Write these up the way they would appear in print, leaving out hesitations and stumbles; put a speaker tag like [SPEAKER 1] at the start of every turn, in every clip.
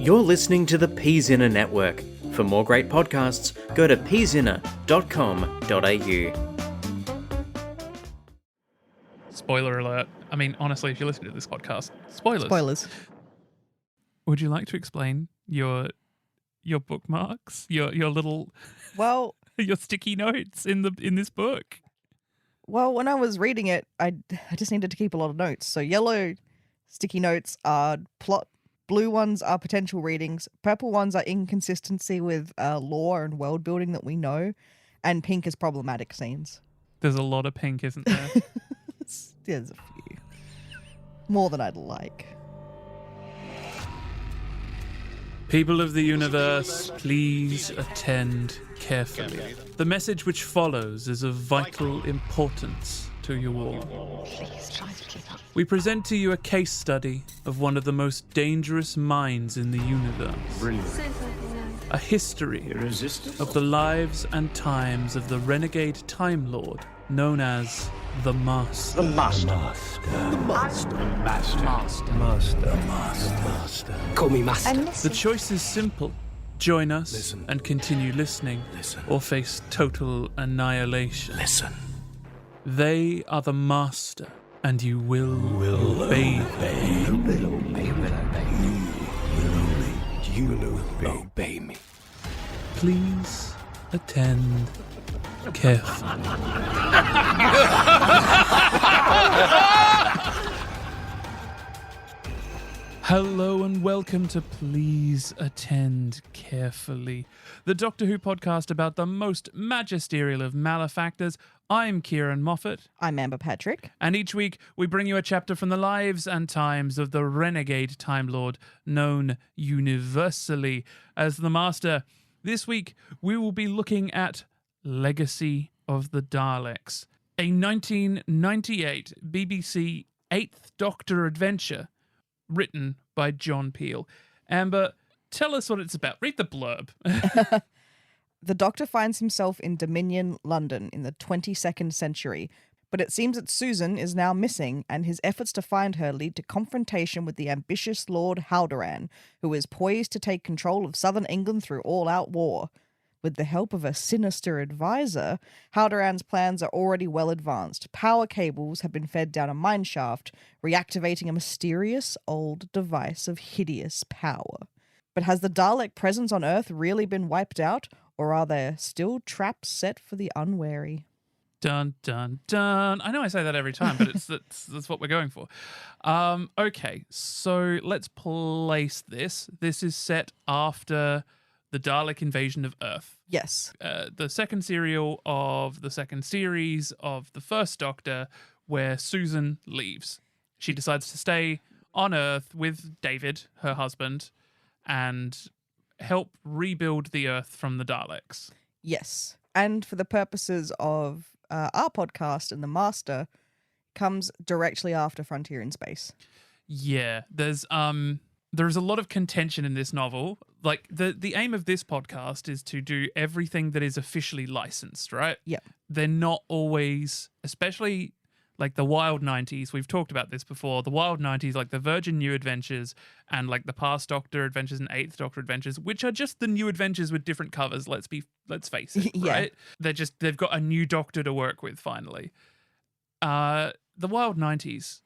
[SPEAKER 1] You're listening to the Peasinner Network. For more great podcasts, go to peasinner.com.au.
[SPEAKER 2] Spoiler alert. I mean, honestly, if you listen to this podcast, spoilers.
[SPEAKER 3] Spoilers.
[SPEAKER 2] Would you like to explain your bookmarks, your little
[SPEAKER 3] Well,
[SPEAKER 2] your sticky notes in this book?
[SPEAKER 3] when I was reading it, I just needed to keep a lot of notes. So yellow sticky notes are plot, blue ones are potential readings, purple ones are inconsistency with lore and world building that we know, and pink is problematic scenes.
[SPEAKER 2] There's a lot of pink, isn't there?
[SPEAKER 3] There's a few. More than I'd like.
[SPEAKER 2] People of the universe, please attend carefully. The message which follows is of vital importance to you all.
[SPEAKER 4] Please try to keep up.
[SPEAKER 2] We present to you a case study of one of the most dangerous minds in the universe.
[SPEAKER 5] Brilliant.
[SPEAKER 2] A history
[SPEAKER 5] Irresistible.
[SPEAKER 2] of the lives and times of the renegade Time Lord known as the Master.
[SPEAKER 5] The Master.
[SPEAKER 6] Master.
[SPEAKER 5] Master. Master.
[SPEAKER 6] Master. Master.
[SPEAKER 5] Call me Master.
[SPEAKER 2] The choice is simple. Join us
[SPEAKER 6] Listen.
[SPEAKER 2] and continue listening,
[SPEAKER 6] Listen.
[SPEAKER 2] or face total annihilation.
[SPEAKER 6] Listen.
[SPEAKER 2] They are the Master, and you will obey them.
[SPEAKER 6] You will obey me.
[SPEAKER 2] Please attend carefully. Hello and welcome to Please Attend Carefully, the Doctor Who podcast about the most magisterial of malefactors. I'm Ciarán Moffat.
[SPEAKER 3] I'm Amber Patrick.
[SPEAKER 2] And each week we bring you a chapter from the lives and times of the renegade Time Lord, known universally as the Master. This week we will be looking at Legacy of the Daleks, a 1998 BBC 8th Doctor adventure written by John Peel. Amber, tell us what it's about. Read the blurb.
[SPEAKER 3] The Doctor finds himself in Dominion, London, in the 22nd century, but it seems that Susan is now missing, and his efforts to find her lead to confrontation with the ambitious Lord Haldoran, who is poised to take control of southern England through all-out war. With the help of a sinister advisor, Haldoran's plans are already well advanced. Power cables have been fed down a mine shaft, reactivating a mysterious old device of hideous power. But has the Dalek presence on Earth really been wiped out, or are there still traps set for the unwary?
[SPEAKER 2] Dun, dun, dun. I know I say that every time, but that's what we're going for. Okay, so let's place this. This is set after the Dalek Invasion of Earth.
[SPEAKER 3] Yes.
[SPEAKER 2] The second serial of the second series of the first Doctor, where Susan leaves. She decides to stay on Earth with David, her husband, and help rebuild the Earth from the Daleks.
[SPEAKER 3] Yes. And for the purposes of our podcast and the Master, comes directly after Frontier in Space.
[SPEAKER 2] Yeah, there's a lot of contention in this novel. Like the aim of this podcast is to do everything that is officially licensed, right?
[SPEAKER 3] Yeah.
[SPEAKER 2] They're not always, especially like the Wild 90s. We've talked about this before. The Wild 90s, like the Virgin New Adventures and like the Past Doctor Adventures and Eighth Doctor Adventures, which are just the new adventures with different covers. Let's face it,
[SPEAKER 3] Yeah.
[SPEAKER 2] right? They've got a new Doctor to work with finally. The Wild 90s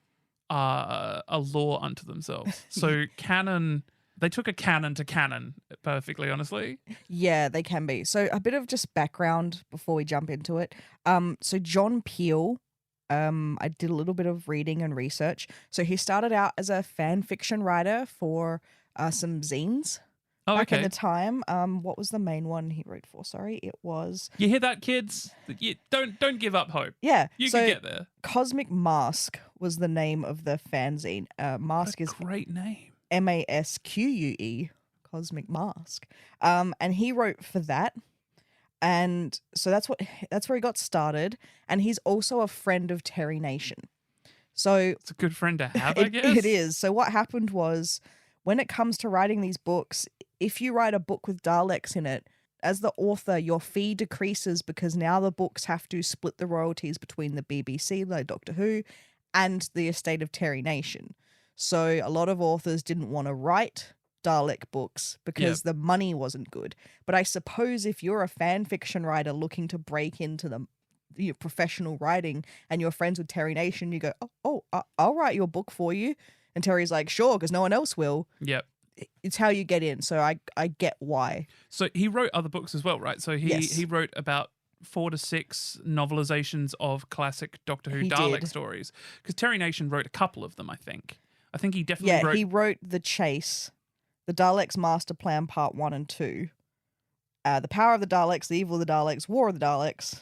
[SPEAKER 2] are a law unto themselves. So canon, they took a canon to canon, perfectly honestly.
[SPEAKER 3] Yeah, they can be. So a bit of just background before we jump into it. So John Peel, I did a little bit of reading and research. So he started out as a fan fiction writer for some zines back in the time. What was the main one he wrote for? Sorry, it was...
[SPEAKER 2] You hear that, kids? Don't give up hope.
[SPEAKER 3] Yeah.
[SPEAKER 2] You
[SPEAKER 3] so
[SPEAKER 2] can get there.
[SPEAKER 3] Cosmic Mask was the name of the fanzine. Mask is
[SPEAKER 2] Great name.
[SPEAKER 3] MASQUE, Cosmic Mask. And he wrote for that. And so that's where he got started. And he's also a friend of Terry Nation. So
[SPEAKER 2] It's a good friend to have, I guess.
[SPEAKER 3] it is. So what happened was, when it comes to writing these books, if you write a book with Daleks in it, as the author, your fee decreases because now the books have to split the royalties between the BBC, like Doctor Who, and the estate of Terry Nation. So a lot of authors didn't want to write Dalek books because the money wasn't good. But I suppose if you're a fan fiction writer looking to break into the professional writing and you're friends with Terry Nation, you go, I'll write your book for you. And Terry's like, sure, because no one else will.
[SPEAKER 2] Yep.
[SPEAKER 3] It's how you get in. So I get why.
[SPEAKER 2] So he wrote other books as well, right? So he wrote about 4 to 6 novelizations of classic Doctor Who Dalek stories. Because Terry Nation wrote a couple of them, I think. I think he definitely wrote...
[SPEAKER 3] he wrote The Chase, The Daleks Master Plan Part 1 and 2, The Power of the Daleks, The Evil of the Daleks, War of the Daleks,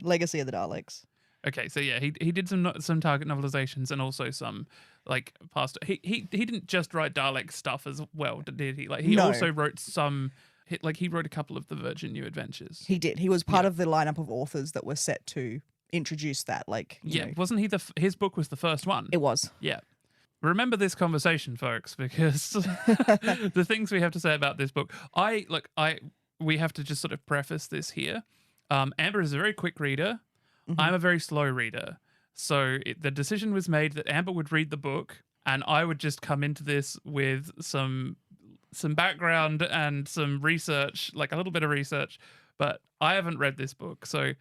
[SPEAKER 3] Legacy of the Daleks.
[SPEAKER 2] Okay, so yeah, he did some Target novelizations and also some like past. He didn't just write Dalek stuff as well, did he? Like he also wrote some. He wrote a couple of the Virgin New Adventures.
[SPEAKER 3] He did. He was part of the lineup of authors that were set to introduce that. Like you know.
[SPEAKER 2] Wasn't he his book was the first one?
[SPEAKER 3] It was.
[SPEAKER 2] Yeah. Remember this conversation, folks, because the things we have to say about this book. We have to just sort of preface this here. Amber is a very quick reader. Mm-hmm. I'm a very slow reader. So the decision was made that Amber would read the book and I would just come into this with some background and some research, like a little bit of research. But I haven't read this book. So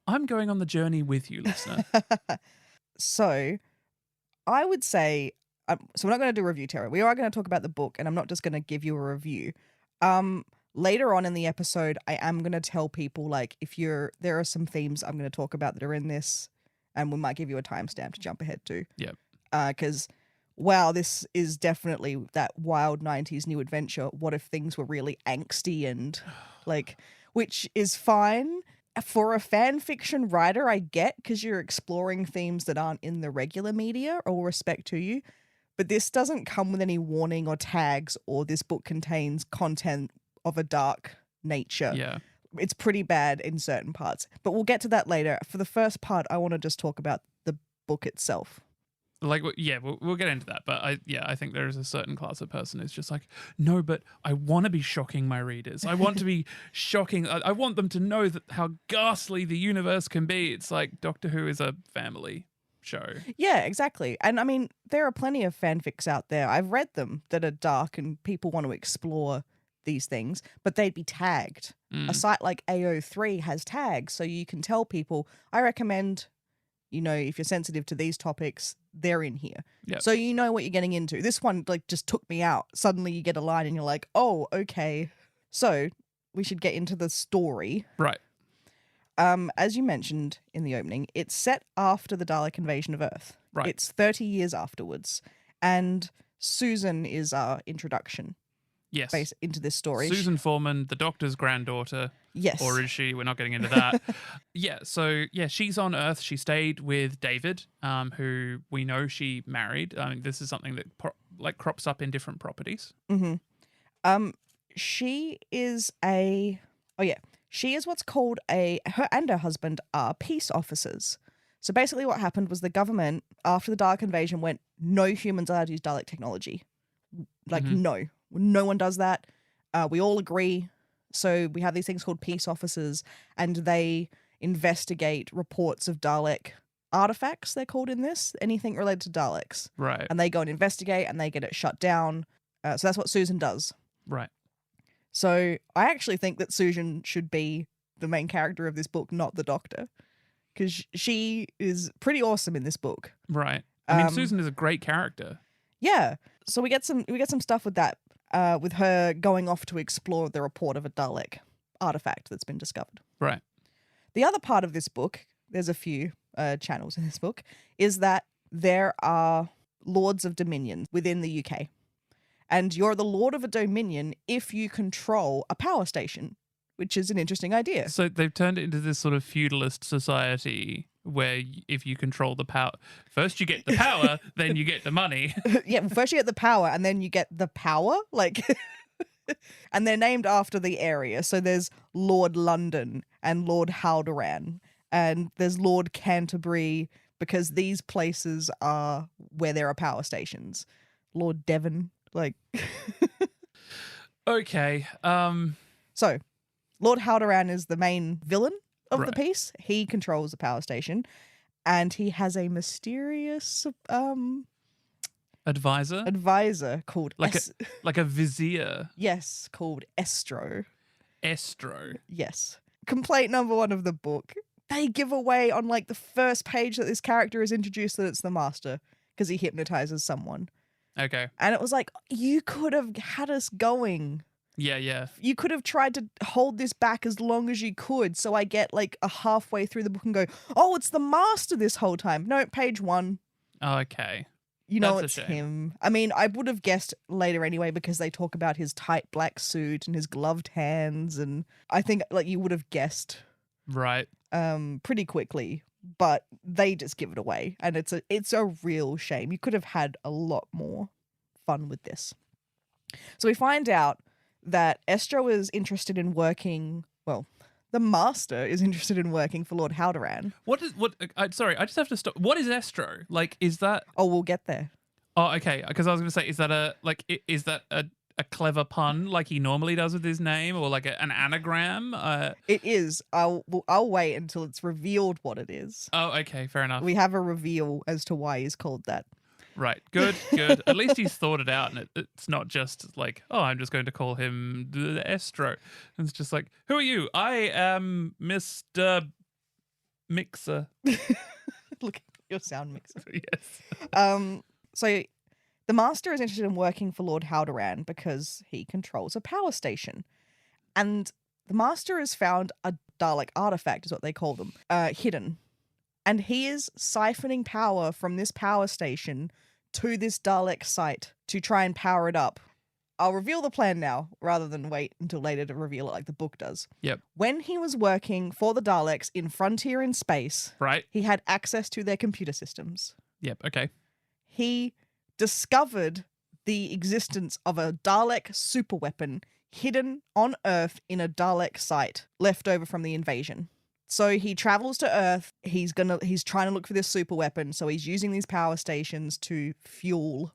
[SPEAKER 2] I'm going on the journey with you, listener.
[SPEAKER 3] So I would say, so we're not going to do a review, Tara. We are going to talk about the book and I'm not just going to give you a review. Later on in the episode, I am going to tell people, like, there are some themes I'm going to talk about that are in this, and we might give you a timestamp to jump ahead to.
[SPEAKER 2] Yep.
[SPEAKER 3] Because, wow, this is definitely that wild 90s new adventure. What if things were really angsty and, like, which is fine. For a fan fiction writer, I get, because you're exploring themes that aren't in the regular media, all respect to you. But this doesn't come with any warning or tags, or this book contains content of a dark nature.
[SPEAKER 2] Yeah.
[SPEAKER 3] It's pretty bad in certain parts. But we'll get to that later. For the first part, I want to just talk about the book itself.
[SPEAKER 2] Like, yeah, we'll get into that. But I think there is a certain class of person who's just like, no, but I want to be shocking my readers. I want to be shocking. I want them to know that how ghastly the universe can be. It's like Doctor Who is a family show. Yeah,
[SPEAKER 3] exactly. And I mean, there are plenty of fanfics out there. I've read them that are dark and people want to explore these things, but they'd be tagged. A site like AO3 has tags, so you can tell people, I recommend, if you're sensitive to these topics, they're in here.
[SPEAKER 2] Yep.
[SPEAKER 3] So you know what you're getting into. This one just took me out. Suddenly you get a line and you're like, oh, okay. So we should get into the story.
[SPEAKER 2] Right.
[SPEAKER 3] As you mentioned in the opening, it's set after the Dalek Invasion of Earth.
[SPEAKER 2] Right.
[SPEAKER 3] It's 30 years afterwards. And Susan is our introduction.
[SPEAKER 2] Yes.
[SPEAKER 3] Into this story.
[SPEAKER 2] Susan Foreman, the Doctor's granddaughter.
[SPEAKER 3] Yes.
[SPEAKER 2] Or is she? We're not getting into that. She's on Earth. She stayed with David, who we know she married. I mean, this is something that crops up in different properties.
[SPEAKER 3] Mm-hmm. She is what's called her and her husband are peace officers. So basically what happened was the government, after the Dalek invasion, went, no humans allowed to use Dalek technology. No one does that. We all agree. So we have these things called peace officers, and they investigate reports of Dalek artifacts, they're called in this, anything related to Daleks.
[SPEAKER 2] Right.
[SPEAKER 3] And they go and investigate, and they get it shut down. So that's what Susan does.
[SPEAKER 2] Right.
[SPEAKER 3] So I actually think that Susan should be the main character of this book, not the Doctor, because she is pretty awesome in this book.
[SPEAKER 2] Right. I mean, Susan is a great character.
[SPEAKER 3] Yeah. So we get some stuff with that. With her going off to explore the report of a Dalek artifact that's been discovered.
[SPEAKER 2] Right.
[SPEAKER 3] The other part of this book, there's a few channels in this book, is that there are Lords of Dominion within the UK. And you're the Lord of a Dominion if you control a power station, which is an interesting idea.
[SPEAKER 2] So they've turned it into this sort of feudalist society where if you control the power, first you get the power, then you get the money.
[SPEAKER 3] Yeah, well, first you get the power and then you get the power. And they're named after the area. So there's Lord London and Lord Haldoran. And there's Lord Canterbury, because these places are where there are power stations. Lord Devon,
[SPEAKER 2] Okay.
[SPEAKER 3] So, Lord Haldoran is the main villain of the
[SPEAKER 2] Right.
[SPEAKER 3] piece. He controls the power station, and he has a mysterious advisor called
[SPEAKER 2] like a vizier.
[SPEAKER 3] Yes, called Estro.
[SPEAKER 2] Estro.
[SPEAKER 3] Yes. Complaint number 1 of the book. They give away on like the first page that this character is introduced that it's the Master because he hypnotizes someone.
[SPEAKER 2] Okay.
[SPEAKER 3] And it was like, you could have had us going.
[SPEAKER 2] Yeah.
[SPEAKER 3] You could have tried to hold this back as long as you could. So I get like a halfway through the book and go, oh, it's the Master this whole time. No, page 1.
[SPEAKER 2] Okay.
[SPEAKER 3] You know,
[SPEAKER 2] That's a
[SPEAKER 3] it's
[SPEAKER 2] shame.
[SPEAKER 3] him. I mean, I would have guessed later anyway because they talk about his tight black suit and his gloved hands. And I think like you would have guessed
[SPEAKER 2] Right.
[SPEAKER 3] pretty quickly. But they just give it away. And it's a real shame. You could have had a lot more fun with this. So we find out that Estro is interested in working, well, the Master is interested in working for Lord Haldoran.
[SPEAKER 2] Sorry, I just have to stop. What is Estro? Like, is that...
[SPEAKER 3] Oh, we'll get there.
[SPEAKER 2] Oh, okay, because I was going to say, is that a clever pun like he normally does with his name, or like an anagram?
[SPEAKER 3] It is. I'll wait until it's revealed what it is.
[SPEAKER 2] Oh, okay, fair enough.
[SPEAKER 3] We have a reveal as to why he's called that.
[SPEAKER 2] Right, good. At least he's thought it out, and it's not just like, oh, I'm just going to call him the Estro. And it's just like, who are you? I am Mr. Mixer.
[SPEAKER 3] Look at your sound mixer.
[SPEAKER 2] Yes.
[SPEAKER 3] So the Master is interested in working for Lord Haldoran because he controls a power station. And the Master has found a Dalek artifact, is what they call them, hidden. And he is siphoning power from this power station to this Dalek site to try and power it up. I'll reveal the plan now rather than wait until later to reveal it like the book does.
[SPEAKER 2] Yep.
[SPEAKER 3] When he was working for the Daleks in Frontier in Space,
[SPEAKER 2] Right.
[SPEAKER 3] he had access to their computer systems.
[SPEAKER 2] Yep. Okay.
[SPEAKER 3] He discovered the existence of a Dalek superweapon hidden on Earth in a Dalek site left over from the invasion. So he travels to Earth. He's trying to look for this superweapon. So he's using these power stations to fuel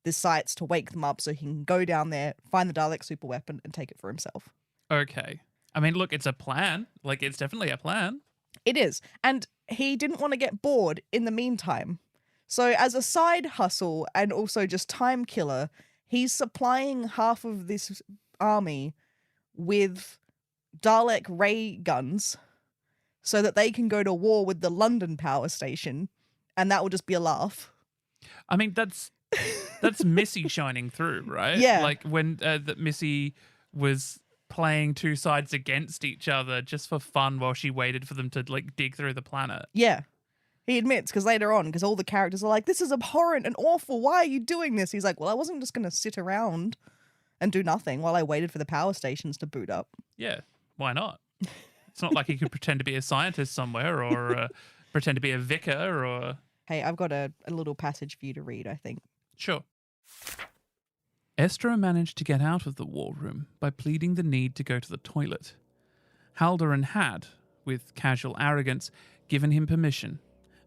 [SPEAKER 3] the sites to wake them up so he can go down there, find the Dalek superweapon, and take it for himself.
[SPEAKER 2] Okay. I mean, look, it's a plan. Like, it's definitely a plan.
[SPEAKER 3] It is. And he didn't want to get bored in the meantime. So as a side hustle and also just time killer, he's supplying half of this army with Dalek ray guns so that they can go to war with the London power station, and that will just be a laugh.
[SPEAKER 2] I mean, that's Missy shining through, right?
[SPEAKER 3] Yeah.
[SPEAKER 2] Like when that Missy was playing two sides against each other just for fun while she waited for them to like dig through the planet.
[SPEAKER 3] Yeah. He admits, because later on, because all the characters are like, this is abhorrent and awful. Why are you doing this? He's like, well, I wasn't just going to sit around and do nothing while I waited for the power stations to boot up.
[SPEAKER 2] Yeah, why not? It's not like he could pretend to be a scientist somewhere or pretend to be a vicar or...
[SPEAKER 3] Hey, I've got a little passage for you to read, I think.
[SPEAKER 2] Sure. Estro managed to get out of the war room by pleading the need to go to the toilet. Haldoran had, with casual arrogance, given him permission,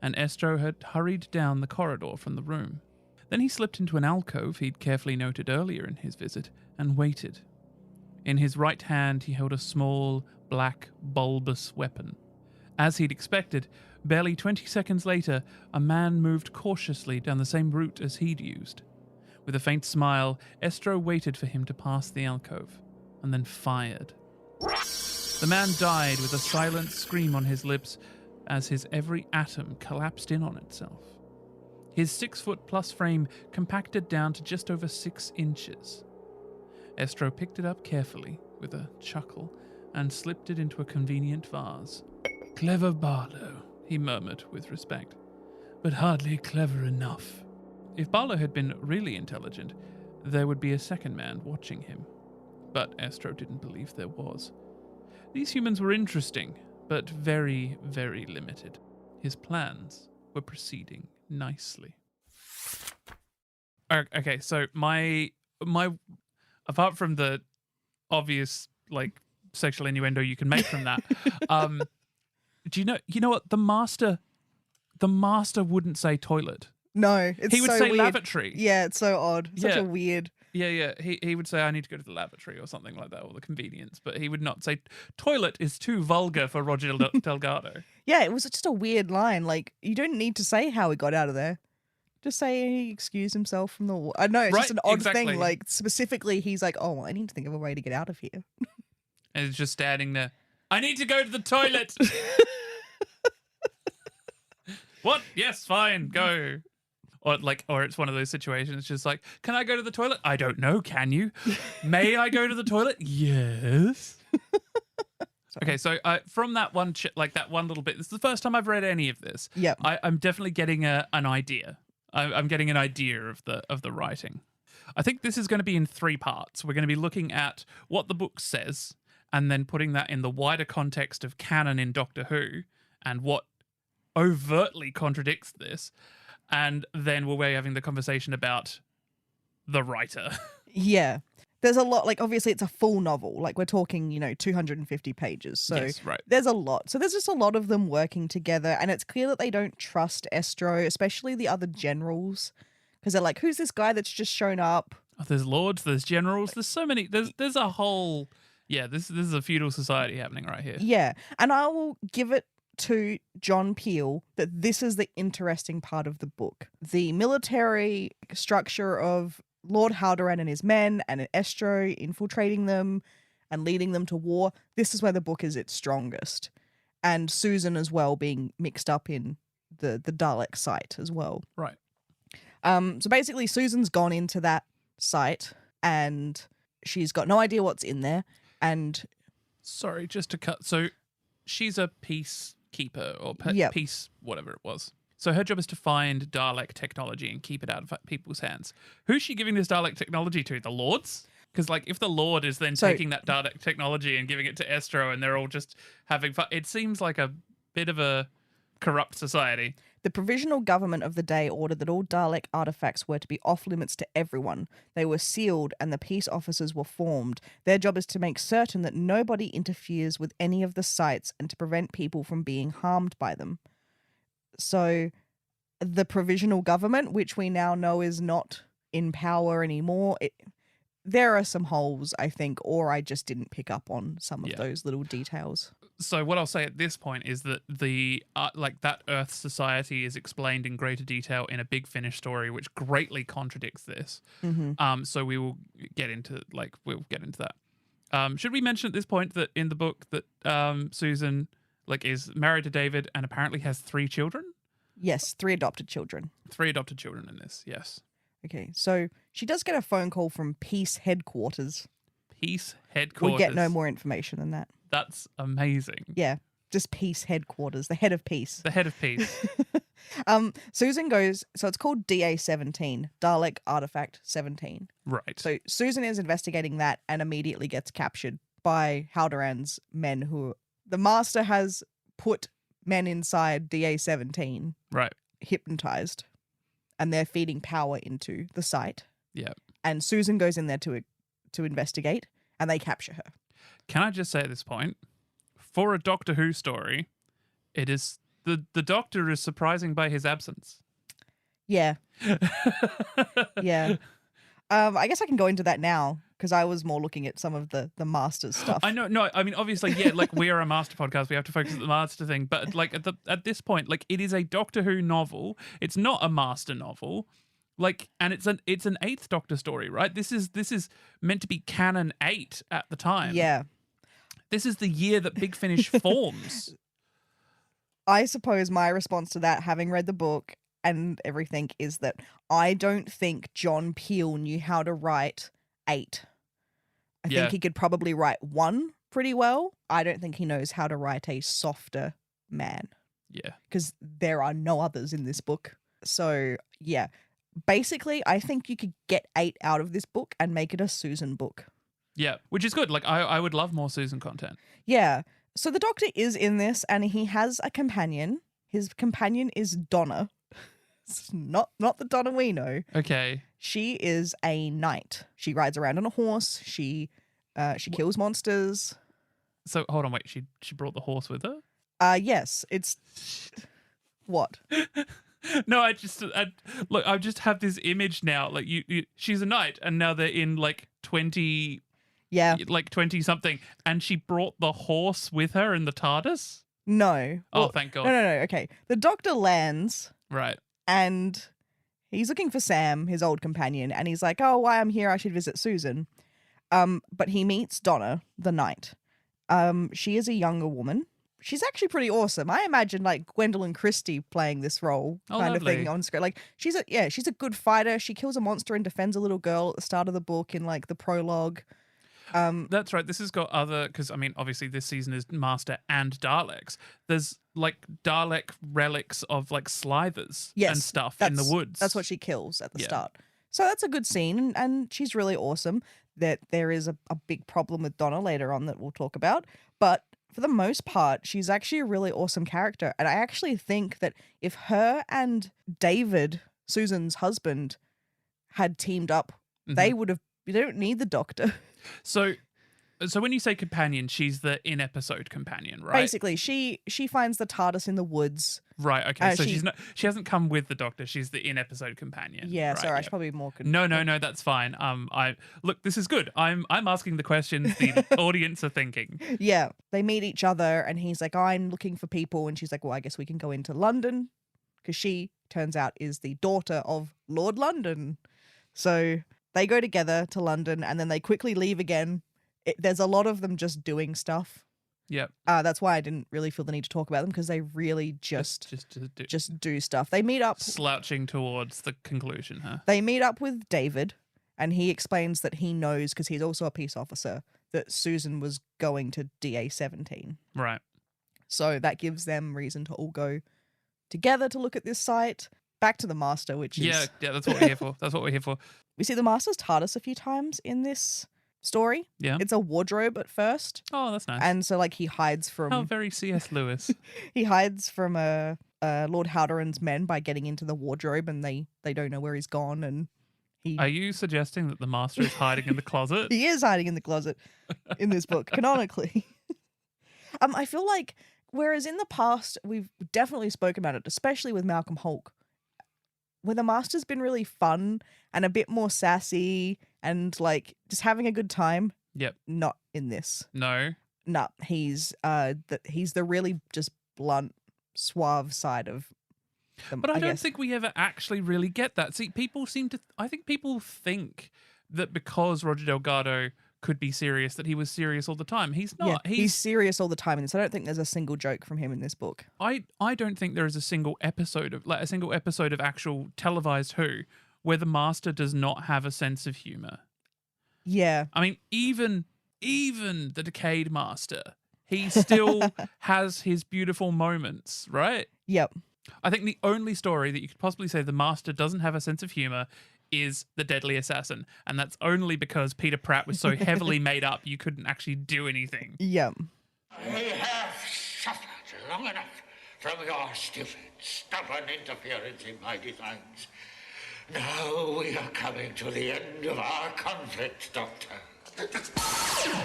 [SPEAKER 2] and Estro had hurried down the corridor from the room. Then he slipped into an alcove he'd carefully noted earlier in his visit and waited. In his right hand he held a small, black, bulbous weapon. As he'd expected, barely 20 seconds later, a man moved cautiously down the same route as he'd used. With a faint smile, Estro waited for him to pass the alcove, and then fired. The man died with a silent scream on his lips as his every atom collapsed in on itself. His 6-foot-plus frame compacted down to just over 6 inches. Estro picked it up carefully, with a chuckle, and slipped it into a convenient vase. "Clever Barlow," he murmured with respect, "but hardly clever enough." If Barlow had been really intelligent, there would be a second man watching him. But Estro didn't believe there was. These humans were interesting, but very, very limited. His plans were proceeding nicely. Okay, so my apart from the obvious like sexual innuendo you can make from that, do you know what the master wouldn't say toilet.
[SPEAKER 3] No, it's
[SPEAKER 2] he would
[SPEAKER 3] so
[SPEAKER 2] say
[SPEAKER 3] weird.
[SPEAKER 2] lavatory.
[SPEAKER 3] Yeah, it's so odd. Such
[SPEAKER 2] Yeah.
[SPEAKER 3] a weird...
[SPEAKER 2] Yeah. He would say, I need to go to the lavatory or something like that, or the convenience. But he would not say, toilet is too vulgar for Roger Delgado.
[SPEAKER 3] Yeah, it was just a weird line. Like, you don't need to say how he got out of there. Just say he excused himself from the war. I know, it's
[SPEAKER 2] Right,
[SPEAKER 3] just an odd
[SPEAKER 2] exactly.
[SPEAKER 3] thing. Like, specifically, he's like, oh, I need to think of a way to get out of here.
[SPEAKER 2] And he's just standing there. I need to go to the toilet. What? Yes, fine, go. Or it's one of those situations just like, can I go to the toilet? I don't know, can you? May I go to the toilet? Yes. Okay, so from that one that one little bit, this is the first time I've read any of this.
[SPEAKER 3] Yep.
[SPEAKER 2] I'm definitely getting an idea. I'm getting an idea of the writing. I think this is going to be in 3 parts. We're going to be looking at what the book says and then putting that in the wider context of canon in Doctor Who and what overtly contradicts this. And then we'll be having the conversation about the writer.
[SPEAKER 3] Yeah. There's a lot, like, obviously it's a full novel. Like, we're talking, 250 pages. So
[SPEAKER 2] Yes, right.
[SPEAKER 3] there's a lot. So there's just a lot of them working together. And it's clear that they don't trust Estro, especially the other generals. Because they're like, who's this guy that's just shown up?
[SPEAKER 2] Oh, there's lords, there's generals, there's so many. There's a whole... Yeah, this is a feudal society happening right here.
[SPEAKER 3] Yeah. And I will give it to John Peel that this is the interesting part of the book. The military structure of Lord Haldoran and his men and Estro infiltrating them and leading them to war. This is where the book is its strongest. And Susan as well being mixed up in the Dalek site as well.
[SPEAKER 2] Right.
[SPEAKER 3] So basically Susan's gone into that site and she's got no idea what's in there. And
[SPEAKER 2] Sorry, just to cut. So she's a peacekeeper or
[SPEAKER 3] Yep.
[SPEAKER 2] peace, whatever it was. So her job is to find Dalek technology and keep it out of people's hands. Who's she giving this Dalek technology to? The Lords? Because, like, if the Lord is then taking that Dalek technology and giving it to Estro and they're all just having fun, it seems like a bit of a corrupt society.
[SPEAKER 3] the provisional government of the day ordered that all Dalek artifacts were to be off limits to everyone. They were sealed and the peace officers were formed. Their job is to make certain that nobody interferes with any of the sites and to prevent people from being harmed by them. So the provisional government, which we now know is not in power anymore, there are some holes, I think, or I just didn't pick up on some of those little details.
[SPEAKER 2] So what I'll say at this point is that the that Earth society is explained in greater detail in a Big Finish story, which greatly contradicts this.
[SPEAKER 3] Mm-hmm.
[SPEAKER 2] So we will get into that. Should we mention at this point that in the book that Susan is married to David and apparently has 3 children?
[SPEAKER 3] Yes, 3 adopted children.
[SPEAKER 2] 3 adopted children in this, yes.
[SPEAKER 3] Okay, so she does get a phone call from Peace Headquarters.
[SPEAKER 2] Peace Headquarters.
[SPEAKER 3] We get no more information than that.
[SPEAKER 2] That's amazing.
[SPEAKER 3] Yeah, just Peace Headquarters, the head of Peace.
[SPEAKER 2] The head of Peace.
[SPEAKER 3] Susan goes, so it's called DA-17, Dalek Artifact 17.
[SPEAKER 2] Right.
[SPEAKER 3] So Susan is investigating that and immediately gets captured by Haldoran's men who... The Master has put men inside DA-17.
[SPEAKER 2] Right.
[SPEAKER 3] Hypnotized. And they're feeding power into the site.
[SPEAKER 2] Yeah. And
[SPEAKER 3] Susan goes in there to investigate, and they capture her.
[SPEAKER 2] Can I just say at this point, for a Doctor Who story, it is the Doctor is surprising by his absence.
[SPEAKER 3] Yeah. Yeah. I guess I can go into that now because I was more looking at some of the Master's stuff.
[SPEAKER 2] I know. No, I mean, obviously, yeah, we are a Master podcast. We have to focus on the Master thing. But at this point, it is a Doctor Who novel. It's not a Master novel. And it's an 8th Doctor story, right? This is meant to be canon 8 at the time.
[SPEAKER 3] Yeah.
[SPEAKER 2] This is the year that Big Finish forms.
[SPEAKER 3] I suppose my response to that, having read the book and everything, is that I don't think John Peel knew how to write 8. I think he could probably write 1 pretty well. I don't think he knows how to write a softer man.
[SPEAKER 2] Yeah. Because
[SPEAKER 3] there are no others in this book. So, yeah. Basically, I think you could get 8 out of this book and make it a Susan book.
[SPEAKER 2] Yeah, which is good. I would love more Susan content.
[SPEAKER 3] Yeah. So the Doctor is in this and he has a companion. His companion is Donna. It's not the Donna we know.
[SPEAKER 2] Okay. She
[SPEAKER 3] is a knight. She rides around on a horse. She kills monsters.
[SPEAKER 2] So hold on, wait. She brought the horse with her?
[SPEAKER 3] Yes. It's what?
[SPEAKER 2] No, I just have this image now. She's a knight, and now they're in 20. Yeah. 20 something, and she brought the horse with her in the TARDIS?
[SPEAKER 3] No.
[SPEAKER 2] Oh, thank God.
[SPEAKER 3] No. Okay. The Doctor lands.
[SPEAKER 2] Right.
[SPEAKER 3] And He's looking for Sam, his old companion, and he's like, oh, while I'm here, I should visit Susan. But he meets Donna, the knight. She is a younger woman. She's actually pretty awesome. I imagine like Gwendolyn Christie playing this role kind of thing on screen. Like she's a good fighter. She kills a monster and defends a little girl at the start of the book in like the prologue.
[SPEAKER 2] That's right. This has got other, because I mean, obviously this season is Master and Daleks. There's like Dalek relics of like slithers and stuff in the woods.
[SPEAKER 3] That's what she kills at the start. So that's a good scene, and she's really awesome. That there is a big problem with Donna later on that we'll talk about. But for the most part, she's actually a really awesome character. And I actually think that if her and David, Susan's husband, had teamed up, they would have, you don't need the Doctor. So when you say companion, she's the in-episode companion, right? Basically, she finds the TARDIS in the woods. Right, okay. So she hasn't come with the Doctor, she's the in-episode companion. Yeah, right, sorry, I should probably be more... No, that's fine. Look, this is good. I'm asking the questions the audience are thinking. Yeah, they meet each other and he's like, I'm looking for people. And she's like, well, I guess we can go into London, because she, turns out, is the daughter of Lord London. So they go together to London and then they quickly leave again. There's a lot of them just doing stuff. Yep. That's why I didn't really feel the need to talk about them, because they really just do stuff. They meet up... Slouching towards the conclusion, huh? They meet up with David, and he explains that he knows, because he's also a peace officer, that Susan was going to DA-17. Right. So that gives them reason to all go together to look at this site. Back to the Master, which is... Yeah, that's what we're here for. That's what we're here for. We see the Master's TARDIS a few times in this story. Yeah. It's a wardrobe at first. Oh, that's nice. And so like he hides from... How very C.S. Lewis. He hides from Lord Haldoran's men by getting into the wardrobe, and they don't know where he's gone, and he... Are you suggesting that the Master is hiding in the closet? He is hiding in the closet in this book, canonically. I feel like, whereas in the past, we've definitely spoken about it, especially with Malcolm Hulke, where the Master's been really fun and a bit more sassy and like just having a good time. Yep. Not in this. No. He's the really just blunt, suave side of them. But I don't think we ever actually really get that. See, I think people think that because Roger Delgado could be serious, that he was serious all the time. He's not. Yeah, he's serious all the time in this. I don't think there's a single joke from him in this book. I don't think there is a single episode of actual televised Who where the Master does not have a sense of humor. Yeah. I mean, even the decayed Master, he still has his beautiful moments, right? Yep. I think the only story that you could possibly say the Master doesn't have a sense of humor is The Deadly Assassin, and that's only because Peter Pratt was so heavily made up you couldn't actually do anything. Yep.
[SPEAKER 4] We have suffered long enough from your stupid, stubborn interference in my designs. Now we are coming to the end of our conflict, Doctor.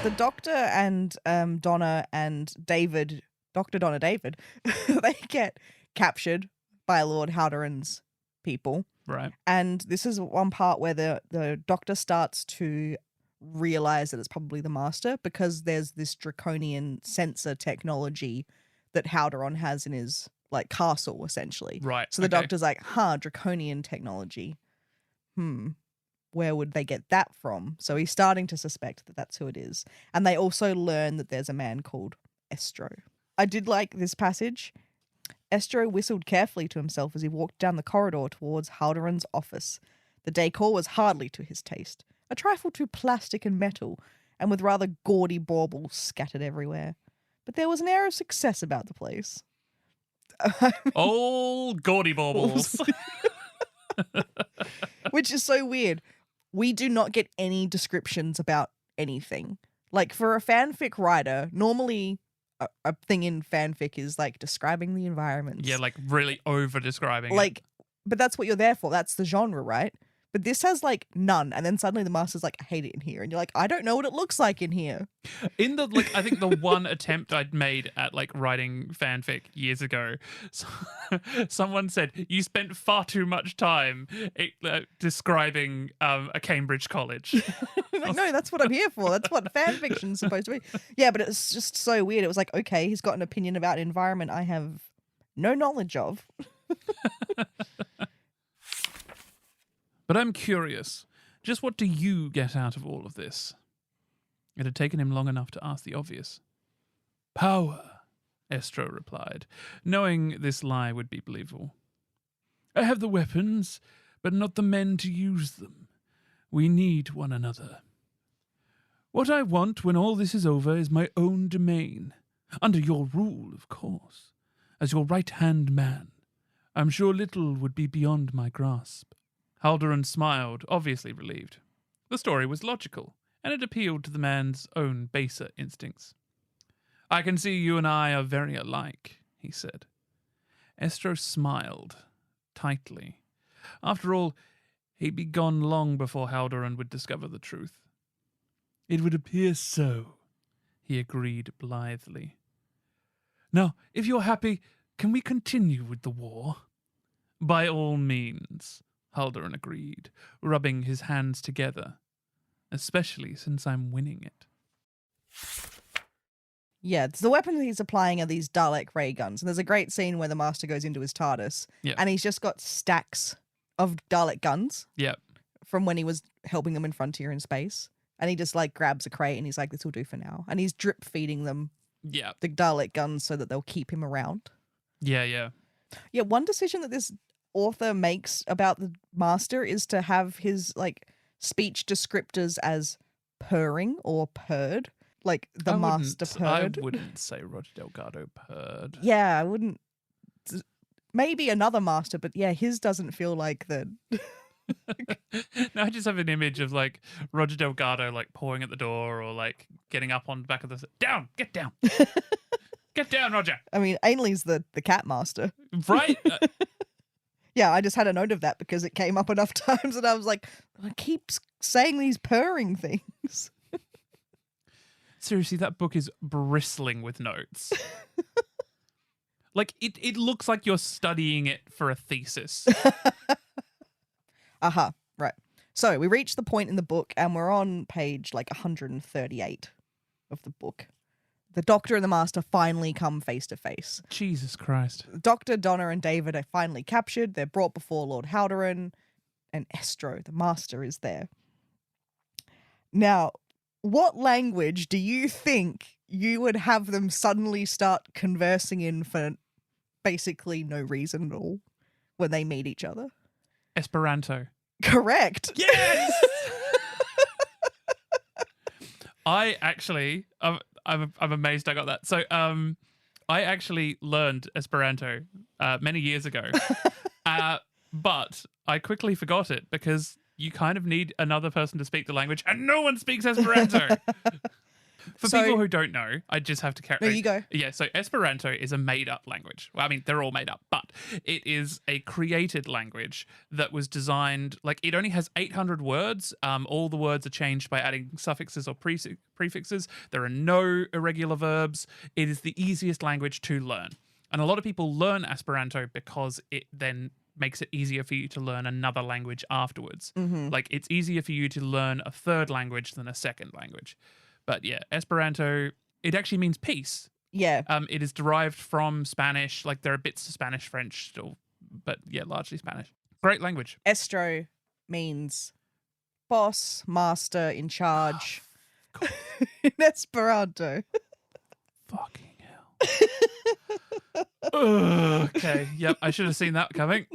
[SPEAKER 3] The Doctor and Donna and David, Dr. Donna David, they get captured by Lord Haldoran's people. Right. And this is one part where the Doctor starts to realize that it's probably the Master, because there's this draconian sensor technology that Haldoran has in his like castle, essentially. Right. So the Doctor's like, draconian technology. Where would they get that from? So he's starting to suspect that that's who it is. And they also learn that there's a man called Estro. I did like this passage. Estro whistled carefully to himself as he walked down the corridor towards Haldoran's office. The decor was hardly to his taste, a trifle too plastic and metal, and with rather gaudy baubles scattered everywhere. But there was an air of success about the place.
[SPEAKER 2] Old gaudy baubles.
[SPEAKER 3] Which is so weird. We do not get any descriptions about anything. Like, for a fanfic writer, normally a thing in fanfic is like describing the environment.
[SPEAKER 2] Yeah, like really over describing.
[SPEAKER 3] Like, but that's what you're there for. That's the genre, right? But this has like none, and then suddenly the Master's like, I hate it in here, and you're like, I don't know what it looks like in here.
[SPEAKER 2] In the I think the one attempt I'd made at like writing fanfic years ago, someone said you spent far too much time describing a Cambridge college.
[SPEAKER 3] Like, no, that's what I'm here for. That's what fanfiction's supposed to be. Yeah, but it's just so weird. It was like, okay, he's got an opinion about an environment I have no knowledge of.
[SPEAKER 2] But I'm curious, just what do you get out of all of this? It had taken him long enough to ask the obvious. Power, Estro replied, knowing this lie would be believable. I have the weapons, but not the men to use them. We need one another. What I want when all this is over is my own domain, under your rule, of course, as your right-hand man. I'm sure little would be beyond my grasp. Haldoran smiled, obviously relieved. The story was logical, and it appealed to the man's own baser instincts. I can see you and I are very alike, he said. Estro smiled, tightly. After all, he'd be gone long before Haldoran would discover the truth. It would appear so, he agreed blithely. Now, if you're happy, can we continue with the war? By all means, Haldoran agreed, rubbing his hands together. Especially since I'm winning it.
[SPEAKER 3] Yeah, the weapons he's applying are these Dalek ray guns. And there's a great scene where the Master goes into his TARDIS.
[SPEAKER 2] Yep.
[SPEAKER 3] And he's just got stacks of Dalek guns.
[SPEAKER 2] Yep.
[SPEAKER 3] From when he was helping them in Frontier in Space. And he just like grabs a crate and he's like, this will do for now. And he's drip feeding them
[SPEAKER 2] Yeah.
[SPEAKER 3] the Dalek guns so that they'll keep him around.
[SPEAKER 2] Yeah, yeah.
[SPEAKER 3] Yeah, one decision that this author makes about the Master is to have his like speech descriptors as purring or purred. Like the Master purred.
[SPEAKER 2] I wouldn't say Roger Delgado purred.
[SPEAKER 3] Yeah, I wouldn't. Maybe another Master, but yeah, his doesn't feel like the...
[SPEAKER 2] No, I just have an image of like Roger Delgado like pawing at the door or like getting up on the back of the down, get down. Get down, Roger.
[SPEAKER 3] I mean, Ainley's the cat master.
[SPEAKER 2] Right?
[SPEAKER 3] Yeah, I just had a note of that because it came up enough times and I was like, I keep saying these purring things.
[SPEAKER 2] Seriously, that book is bristling with notes. Like it looks like you're studying it for a thesis.
[SPEAKER 3] Aha, right. So we reached the point in the book and we're on page like 138 of the book. The Doctor and the Master finally come face to face.
[SPEAKER 2] Jesus Christ.
[SPEAKER 3] Doctor, Donna and David are finally captured. They're brought before Lord Haldoran and Estro, the Master, is there. Now, what language do you think you would have them suddenly start conversing in for basically no reason at all when they meet each other?
[SPEAKER 2] Esperanto.
[SPEAKER 3] Correct.
[SPEAKER 2] Yes! I actually, I'm amazed I got that. So, I actually learned Esperanto many years ago, but I quickly forgot it because you kind of need another person to speak the language, and no one speaks Esperanto. For people who don't know, I just have to carry.
[SPEAKER 3] No, you go.
[SPEAKER 2] Yeah, so Esperanto is a made-up language. Well, I mean, they're all made up, but it is a created language that was designed. Like, it only has 800 words. All the words are changed by adding suffixes or prefixes. There are no irregular verbs. It is the easiest language to learn, and a lot of people learn Esperanto because it then makes it easier for you to learn another language afterwards.
[SPEAKER 3] Mm-hmm.
[SPEAKER 2] Like, it's easier for you to learn a third language than a second language. But yeah, Esperanto, it actually means peace.
[SPEAKER 3] Yeah.
[SPEAKER 2] It is derived from Spanish. Like, there are bits of Spanish, French still, but yeah, largely Spanish. Great language.
[SPEAKER 3] Estro means boss, master, in charge. In Esperanto.
[SPEAKER 2] Fucking hell. Okay, yep, I should have seen that coming.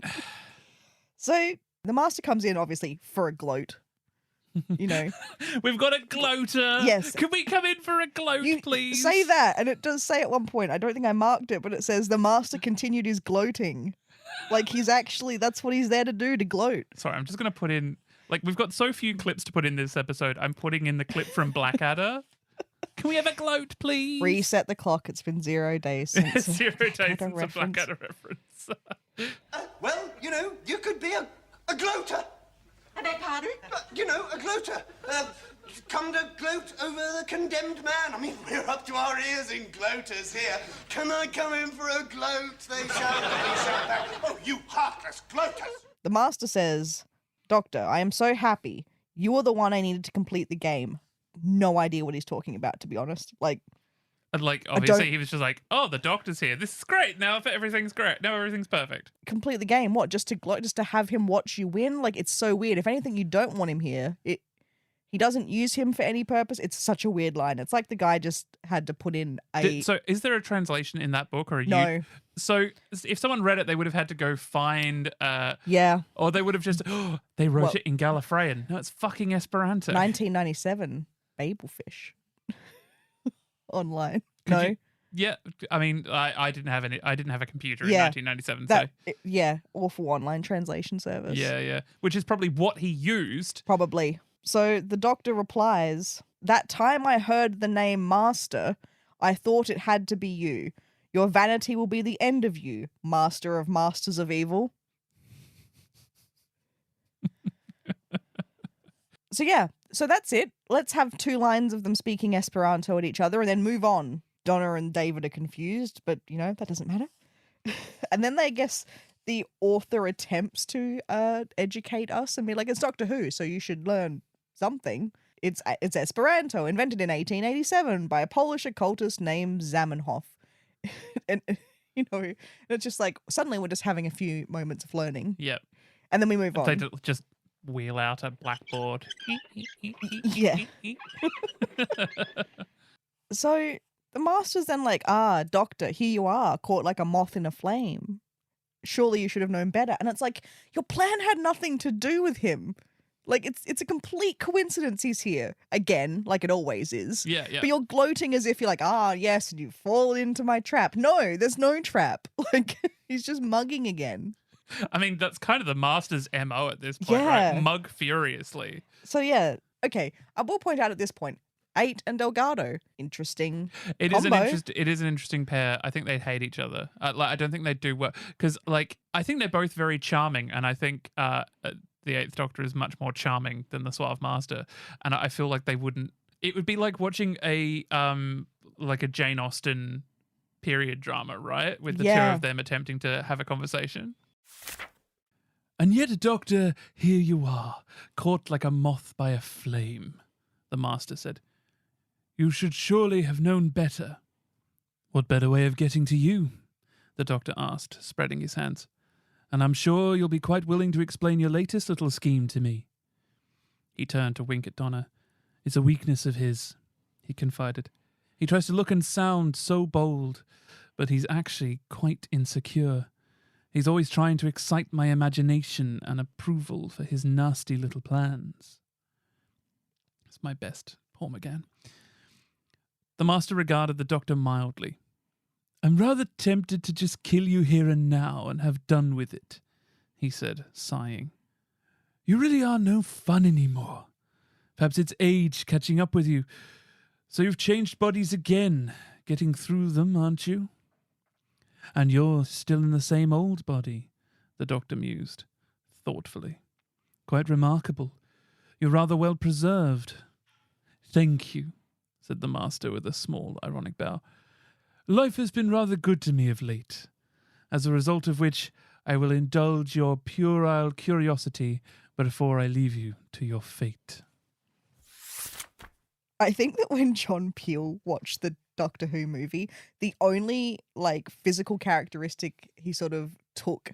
[SPEAKER 3] So the Master comes in, obviously, for a gloat. You know.
[SPEAKER 2] We've got a gloater.
[SPEAKER 3] Yes.
[SPEAKER 2] Can we come in for a gloat, please?
[SPEAKER 3] Say that, and it does say at one point, I don't think I marked it, but it says the Master continued his gloating. Like, he's actually, that's what he's there to do, to gloat.
[SPEAKER 2] Sorry, I'm just going to put in, like, we've got so few clips to put in this episode. I'm putting in the clip from Blackadder. Can we have a gloat, please?
[SPEAKER 3] Reset the clock. It's been 0 days since
[SPEAKER 2] 0 days since a
[SPEAKER 3] reference.
[SPEAKER 2] Blackadder reference.
[SPEAKER 5] Well, you know, you could be a gloater.
[SPEAKER 7] I beg pardon?
[SPEAKER 5] You know, a gloater. Come to gloat over the condemned man. I mean, we're up to our ears in gloaters here. Can I come in for a gloat? They shout, they shout back. Oh, you heartless gloaters!
[SPEAKER 3] The Master says, Doctor, I am so happy. You are the one I needed to complete the game. No idea what he's talking about, to be honest. Like,
[SPEAKER 2] And like, obviously, he was just like, "Oh, the doctor's here. This is great. Now everything's great. Now everything's perfect."
[SPEAKER 3] Complete the game. What? Just to have him watch you win? Like, it's so weird. If anything, you don't want him here. He doesn't use him for any purpose. It's such a weird line. It's like the guy just had to put in a...
[SPEAKER 2] So is there a translation in that book? Or
[SPEAKER 3] No.
[SPEAKER 2] So if someone read it, they would have had to go find...
[SPEAKER 3] Yeah.
[SPEAKER 2] Or they would have just... they wrote it in Gallifreyan. No, it's fucking Esperanto.
[SPEAKER 3] 1997. Babelfish. Online.
[SPEAKER 2] Could
[SPEAKER 3] No.
[SPEAKER 2] you- yeah, I mean, I didn't have a computer in 1997.
[SPEAKER 3] Yeah, awful online translation service.
[SPEAKER 2] Yeah. Which is probably what he used.
[SPEAKER 3] Probably. So the doctor replies, "That time I heard the name Master, I thought it had to be you. Your vanity will be the end of you, Master of Masters of Evil." So that's it. Let's have 2 lines of them speaking Esperanto at each other and then move on. Donna and David are confused, but, that doesn't matter. And then I guess the author attempts to educate us and be like, it's Doctor Who, so you should learn something. It's Esperanto, invented in 1887 by a Polish occultist named Zamenhof. and it's just like, suddenly we're just having a few moments of learning.
[SPEAKER 2] Yep.
[SPEAKER 3] And then we move on.
[SPEAKER 2] They just wheel out a blackboard.
[SPEAKER 3] Yeah. So the Master's then like, Doctor, here you are, caught like a moth in a flame. Surely you should have known better. And it's like, your plan had nothing to do with him. Like, it's a complete coincidence he's here. Again, like it always is.
[SPEAKER 2] Yeah.
[SPEAKER 3] But you're gloating as if you're like, yes, and you've fallen into my trap. No, there's no trap. Like, he's just mugging again.
[SPEAKER 2] I mean, that's kind of the Master's MO at this point, right? Mug furiously.
[SPEAKER 3] So, yeah. Okay, I will point out at this point, 8 and Delgado. Interesting
[SPEAKER 2] It
[SPEAKER 3] combo.
[SPEAKER 2] is an interesting pair. I think they'd hate each other. I don't think they'd do well. Because, I think they're both very charming. And I think the 8th Doctor is much more charming than the Suave Master. And I feel like they wouldn't... It would be like watching a Jane Austen period drama, right? With the two of them attempting to have a conversation. "And yet, Doctor, here you are, caught like a moth by a flame," the Master said. "You should surely have known better." "What better way of getting to you?" the Doctor asked, spreading his hands. "And I'm sure you'll be quite willing to explain your latest little scheme to me." He turned to wink at Donna. "It's a weakness of his," he confided. "He tries to look and sound so bold, but he's actually quite insecure. He's always trying to excite my imagination and approval for his nasty little plans." It's my best, Paul McGann. The Master regarded the Doctor mildly. "I'm rather tempted to just kill you here and now and have done with it," he said, sighing. "You really are no fun anymore. Perhaps it's age catching up with you. So you've changed bodies again, getting through them, aren't you?" "And you're still in the same old body," the Doctor mused, thoughtfully. "Quite remarkable. You're rather well preserved." "Thank you," said the Master with a small, ironic bow. "Life has been rather good to me of late, as a result of which I will indulge your puerile curiosity before I leave you to your fate."
[SPEAKER 3] I think that when John Peel watched the Doctor Who movie, the only physical characteristic he sort of took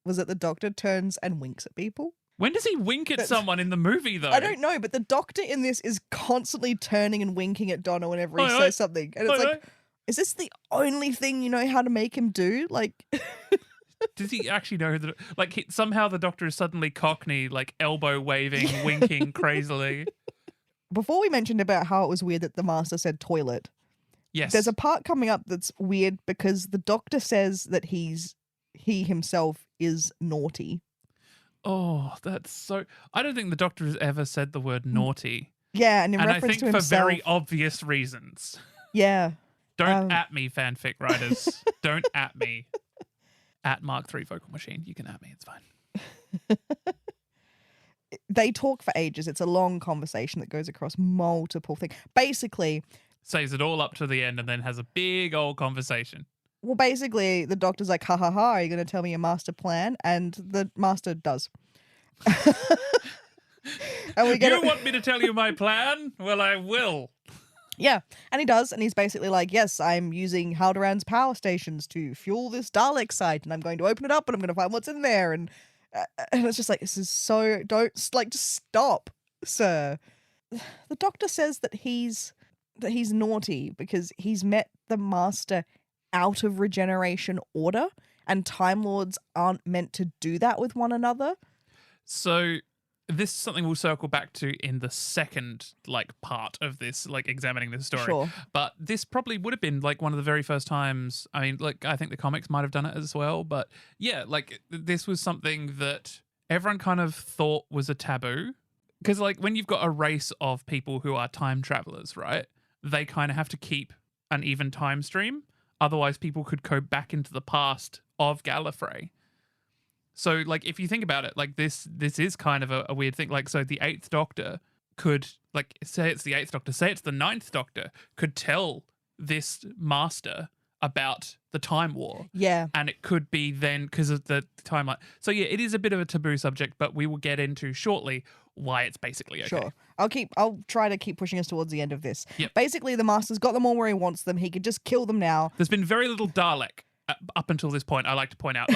[SPEAKER 3] was that the Doctor turns and winks at people.
[SPEAKER 2] When does he wink at someone in the movie, though?
[SPEAKER 3] I don't know, but the Doctor in this is constantly turning and winking at Donna whenever he says something. And it's is this the only thing you know how to make him do?
[SPEAKER 2] Does he actually know that? Somehow the Doctor is suddenly Cockney, elbow waving, winking crazily.
[SPEAKER 3] Before we mentioned about how it was weird that the Master said toilet.
[SPEAKER 2] Yes.
[SPEAKER 3] There's a part coming up that's weird because the Doctor says that he himself is naughty.
[SPEAKER 2] Oh, that's so... I don't think the Doctor has ever said the word naughty.
[SPEAKER 3] Yeah, and in reference
[SPEAKER 2] I think
[SPEAKER 3] to himself.
[SPEAKER 2] for very obvious reasons.
[SPEAKER 3] Yeah.
[SPEAKER 2] Don't at me, fanfic writers. Don't at me. At Mark III Vocal Machine. You can at me, it's fine.
[SPEAKER 3] They talk for ages. It's a long conversation that goes across multiple things. Basically...
[SPEAKER 2] Saves it all up to the end and then has a big old conversation.
[SPEAKER 3] Well, basically, the Doctor's like, ha ha ha, are you going to tell me your master plan? And the Master does. And we get
[SPEAKER 2] You want me to tell you my plan? Well, I will.
[SPEAKER 3] Yeah, and he does, and he's basically like, yes, I'm using Haldoran's power stations to fuel this Dalek site, and I'm going to open it up, and I'm going to find what's in there, and it's just like, this is so, just stop, sir. The Doctor says that he's naughty because he's met the Master out of regeneration order, and Time Lords aren't meant to do that with one another.
[SPEAKER 2] So this is something we'll circle back to in the second part of this, examining this story.
[SPEAKER 3] Sure.
[SPEAKER 2] But this probably would have been one of the very first times. I mean, I think the comics might have done it as well. But yeah, this was something that everyone kind of thought was a taboo. Because when you've got a race of people who are time travelers, right? They kind of have to keep an even time stream. Otherwise, people could go back into the past of Gallifrey. So, if you think about it, this is kind of a weird thing. So the 8th Doctor could, say it's the 8th Doctor, say it's the 9th Doctor, could tell this Master about the Time War.
[SPEAKER 3] Yeah.
[SPEAKER 2] And it could be then because of the timeline. So, yeah, it is a bit of a taboo subject, but we will get into shortly why it's basically okay.
[SPEAKER 3] Sure. I'll try to keep pushing us towards the end of this.
[SPEAKER 2] Yep.
[SPEAKER 3] Basically, the Master's got them all where he wants them. He could just kill them now.
[SPEAKER 2] There's been very little Dalek up until this point, I like to point out.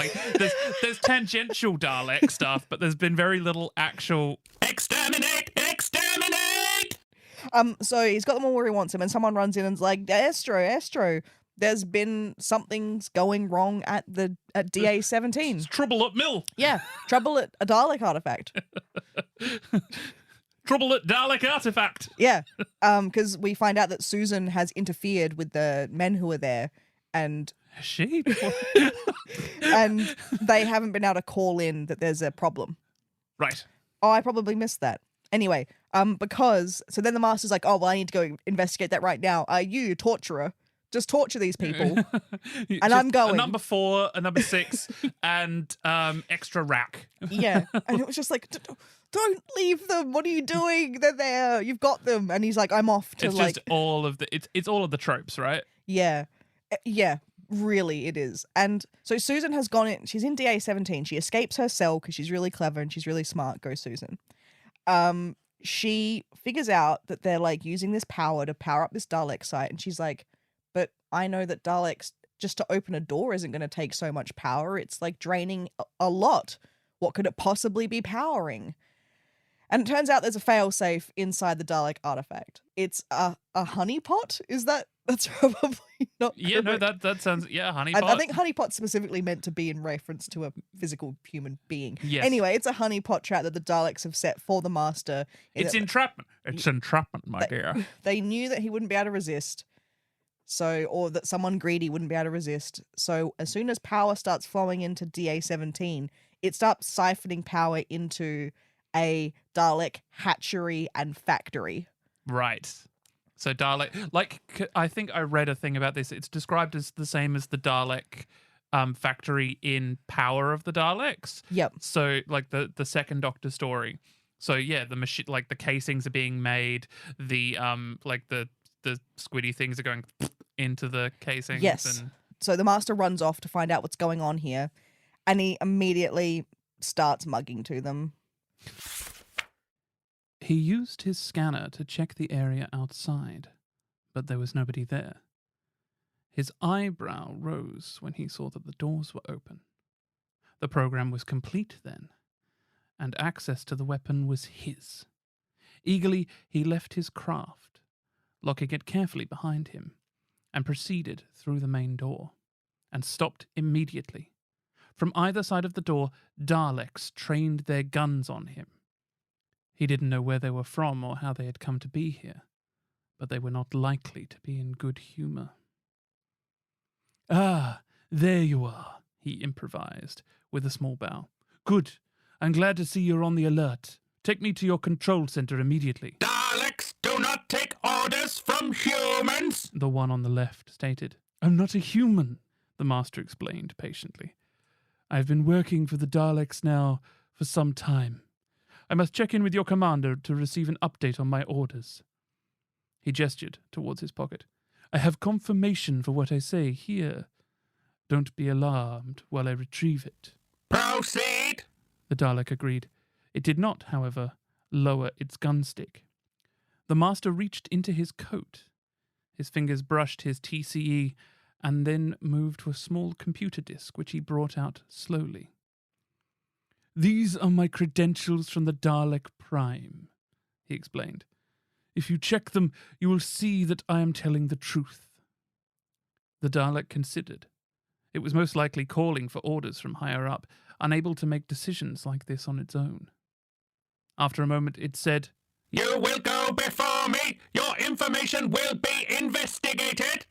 [SPEAKER 2] There's tangential Dalek stuff, but there's been very little actual exterminate!
[SPEAKER 3] So he's got them all where he wants them, and someone runs in and's like, Estro, there's been something's going wrong at DA-17.
[SPEAKER 2] It's trouble at Mill.
[SPEAKER 3] Yeah, trouble at a Dalek artifact.
[SPEAKER 2] Trouble at Dalek artifact.
[SPEAKER 3] Yeah, because we find out that Susan has interfered with the men who are there, and
[SPEAKER 2] she
[SPEAKER 3] and they haven't been able to call in that there's a problem.
[SPEAKER 2] Right.
[SPEAKER 3] Oh, I probably missed that. Anyway, so then the Master's like, oh, well, I need to go investigate that right now. You torturer, just torture these people, and I'm going.
[SPEAKER 2] A number 4, a number 6, and extra rack.
[SPEAKER 3] Yeah, and it was just like, don't leave them. What are you doing? They're there. You've got them. And he's like, I'm off to
[SPEAKER 2] it's just all of the it's all of the tropes, right?
[SPEAKER 3] Yeah, yeah. Really, it is. And so Susan has gone in. She's in DA-17. She escapes her cell because she's really clever and she's really smart. Go Susan. She figures out that they're using this power to power up this Dalek site, and she's like, but I know that Daleks, just to open a door isn't going to take so much power. It's draining a lot. What could it possibly be powering? And it turns out there's a failsafe inside the Dalek artifact. It's a honeypot. That's probably not
[SPEAKER 2] Yeah,
[SPEAKER 3] correct.
[SPEAKER 2] no, that sounds, honeypot.
[SPEAKER 3] I think honeypot specifically meant to be in reference to a physical human being.
[SPEAKER 2] Yes.
[SPEAKER 3] Anyway, it's a honeypot trap that the Daleks have set for the Master.
[SPEAKER 2] It's entrapment. It's entrapment, my dear.
[SPEAKER 3] They knew that he wouldn't be able to resist. Or that someone greedy wouldn't be able to resist. So as soon as power starts flowing into DA-17, it starts siphoning power into a Dalek hatchery and factory.
[SPEAKER 2] Right. So Dalek, I think I read a thing about this. It's described as the same as the Dalek factory in Power of the Daleks.
[SPEAKER 3] Yep.
[SPEAKER 2] So the second Doctor story. So yeah, the machine, the casings are being made. The the squiddy things are going into the casings.
[SPEAKER 3] Yes.
[SPEAKER 2] And
[SPEAKER 3] so the Master runs off to find out what's going on here, and he immediately starts mugging to them.
[SPEAKER 2] he used his scanner to check the area outside, but there was nobody there. His eyebrow rose when he saw that the doors were open. The program was complete then, and access to the weapon was his. Eagerly, he left his craft, locking it carefully behind him, and proceeded through the main door, and stopped immediately. From either side of the door, Daleks trained their guns on him. He didn't know where they were from or how they had come to be here, but they were not likely to be in good humour. "Ah, there you are," he improvised, with a small bow. "Good. I'm glad to see you're on the alert. Take me to your control center immediately."
[SPEAKER 4] Daleks do not take orders from humans.
[SPEAKER 2] The one on the left stated. "I'm not a human," the Master explained patiently. "I've been working for the Daleks now for some time. I must check in with your commander to receive an update on my orders." He gestured towards his pocket. "I have confirmation for what I say here. Don't be alarmed while I retrieve it."
[SPEAKER 4] Proceed.
[SPEAKER 2] The Dalek agreed. It did not, however, lower its gun stick. The Master reached into his coat His fingers brushed his TCE and then moved to a small computer disk, which he brought out slowly. "These are my credentials from the Dalek Prime," he explained. "If you check them, you will see that I am telling the truth." The Dalek considered. It was most likely calling for orders from higher up, unable to make decisions like this on its own. After a moment, it said, "You will go before me. Your information will be investigated."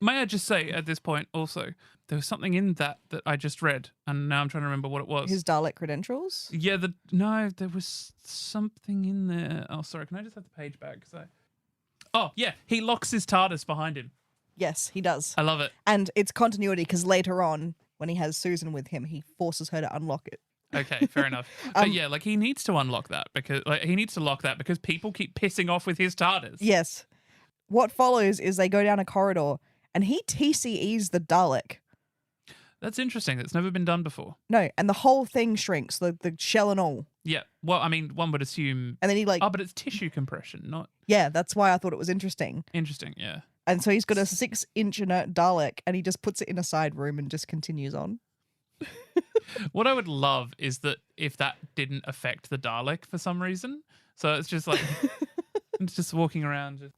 [SPEAKER 2] May I just say at this point also, there was something in that I just read, and now I'm trying to remember what it was.
[SPEAKER 3] His Dalek credentials?
[SPEAKER 2] Yeah, no, there was something in there. Oh, sorry, can I just have the page back? Oh, yeah, he locks his TARDIS behind him.
[SPEAKER 3] Yes, he does.
[SPEAKER 2] I love it.
[SPEAKER 3] And it's continuity because later on, when he has Susan with him, he forces her to unlock it.
[SPEAKER 2] Okay, fair enough. But yeah, like he needs to unlock that because people keep pissing off with his TARDIS.
[SPEAKER 3] Yes. What follows is they go down a corridor and he TCEs the Dalek.
[SPEAKER 2] That's interesting. That's never been done before.
[SPEAKER 3] No, and the whole thing shrinks, the shell and all.
[SPEAKER 2] Yeah. Well, I mean, one would assume.
[SPEAKER 3] And then he
[SPEAKER 2] Oh, but it's tissue compression, not.
[SPEAKER 3] Yeah, that's why I thought it was interesting.
[SPEAKER 2] Interesting, yeah.
[SPEAKER 3] And so he's got a 6-inch inert Dalek and he just puts it in a side room and just continues on.
[SPEAKER 2] What I would love is that if that didn't affect the Dalek for some reason. So it's just like, it's just walking around.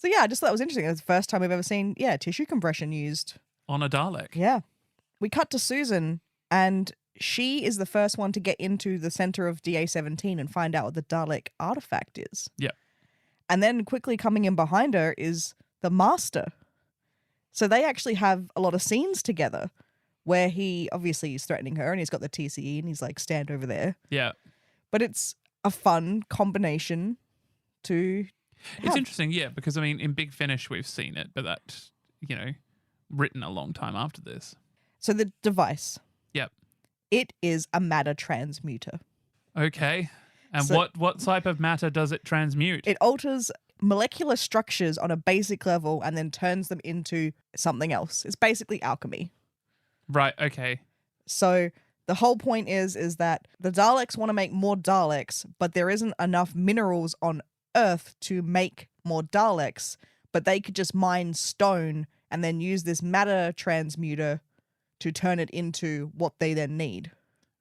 [SPEAKER 3] So yeah, I just thought it was interesting. It was the first time we've ever seen, tissue compression used.
[SPEAKER 2] On a Dalek.
[SPEAKER 3] Yeah. We cut to Susan and she is the first one to get into the center of DA-17 and find out what the Dalek artifact is.
[SPEAKER 2] Yeah.
[SPEAKER 3] And then quickly coming in behind her is the Master. So they actually have a lot of scenes together where he obviously is threatening her and he's got the TCE and he's like, stand over there.
[SPEAKER 2] Yeah.
[SPEAKER 3] But it's a fun combination to have.
[SPEAKER 2] It's interesting, yeah, because I mean, in Big Finish we've seen it, but that, written a long time after this.
[SPEAKER 3] So the device.
[SPEAKER 2] Yep.
[SPEAKER 3] It is a matter transmuter.
[SPEAKER 2] Okay. And
[SPEAKER 3] So-
[SPEAKER 2] what type of matter does it transmute?
[SPEAKER 3] It alters molecular structures on a basic level and then turns them into something else. It's basically alchemy.
[SPEAKER 2] Right, okay.
[SPEAKER 3] So the whole point is that the Daleks want to make more Daleks, but there isn't enough minerals on Earth to make more Daleks, but they could just mine stone and then use this matter transmuter to turn it into what they then need.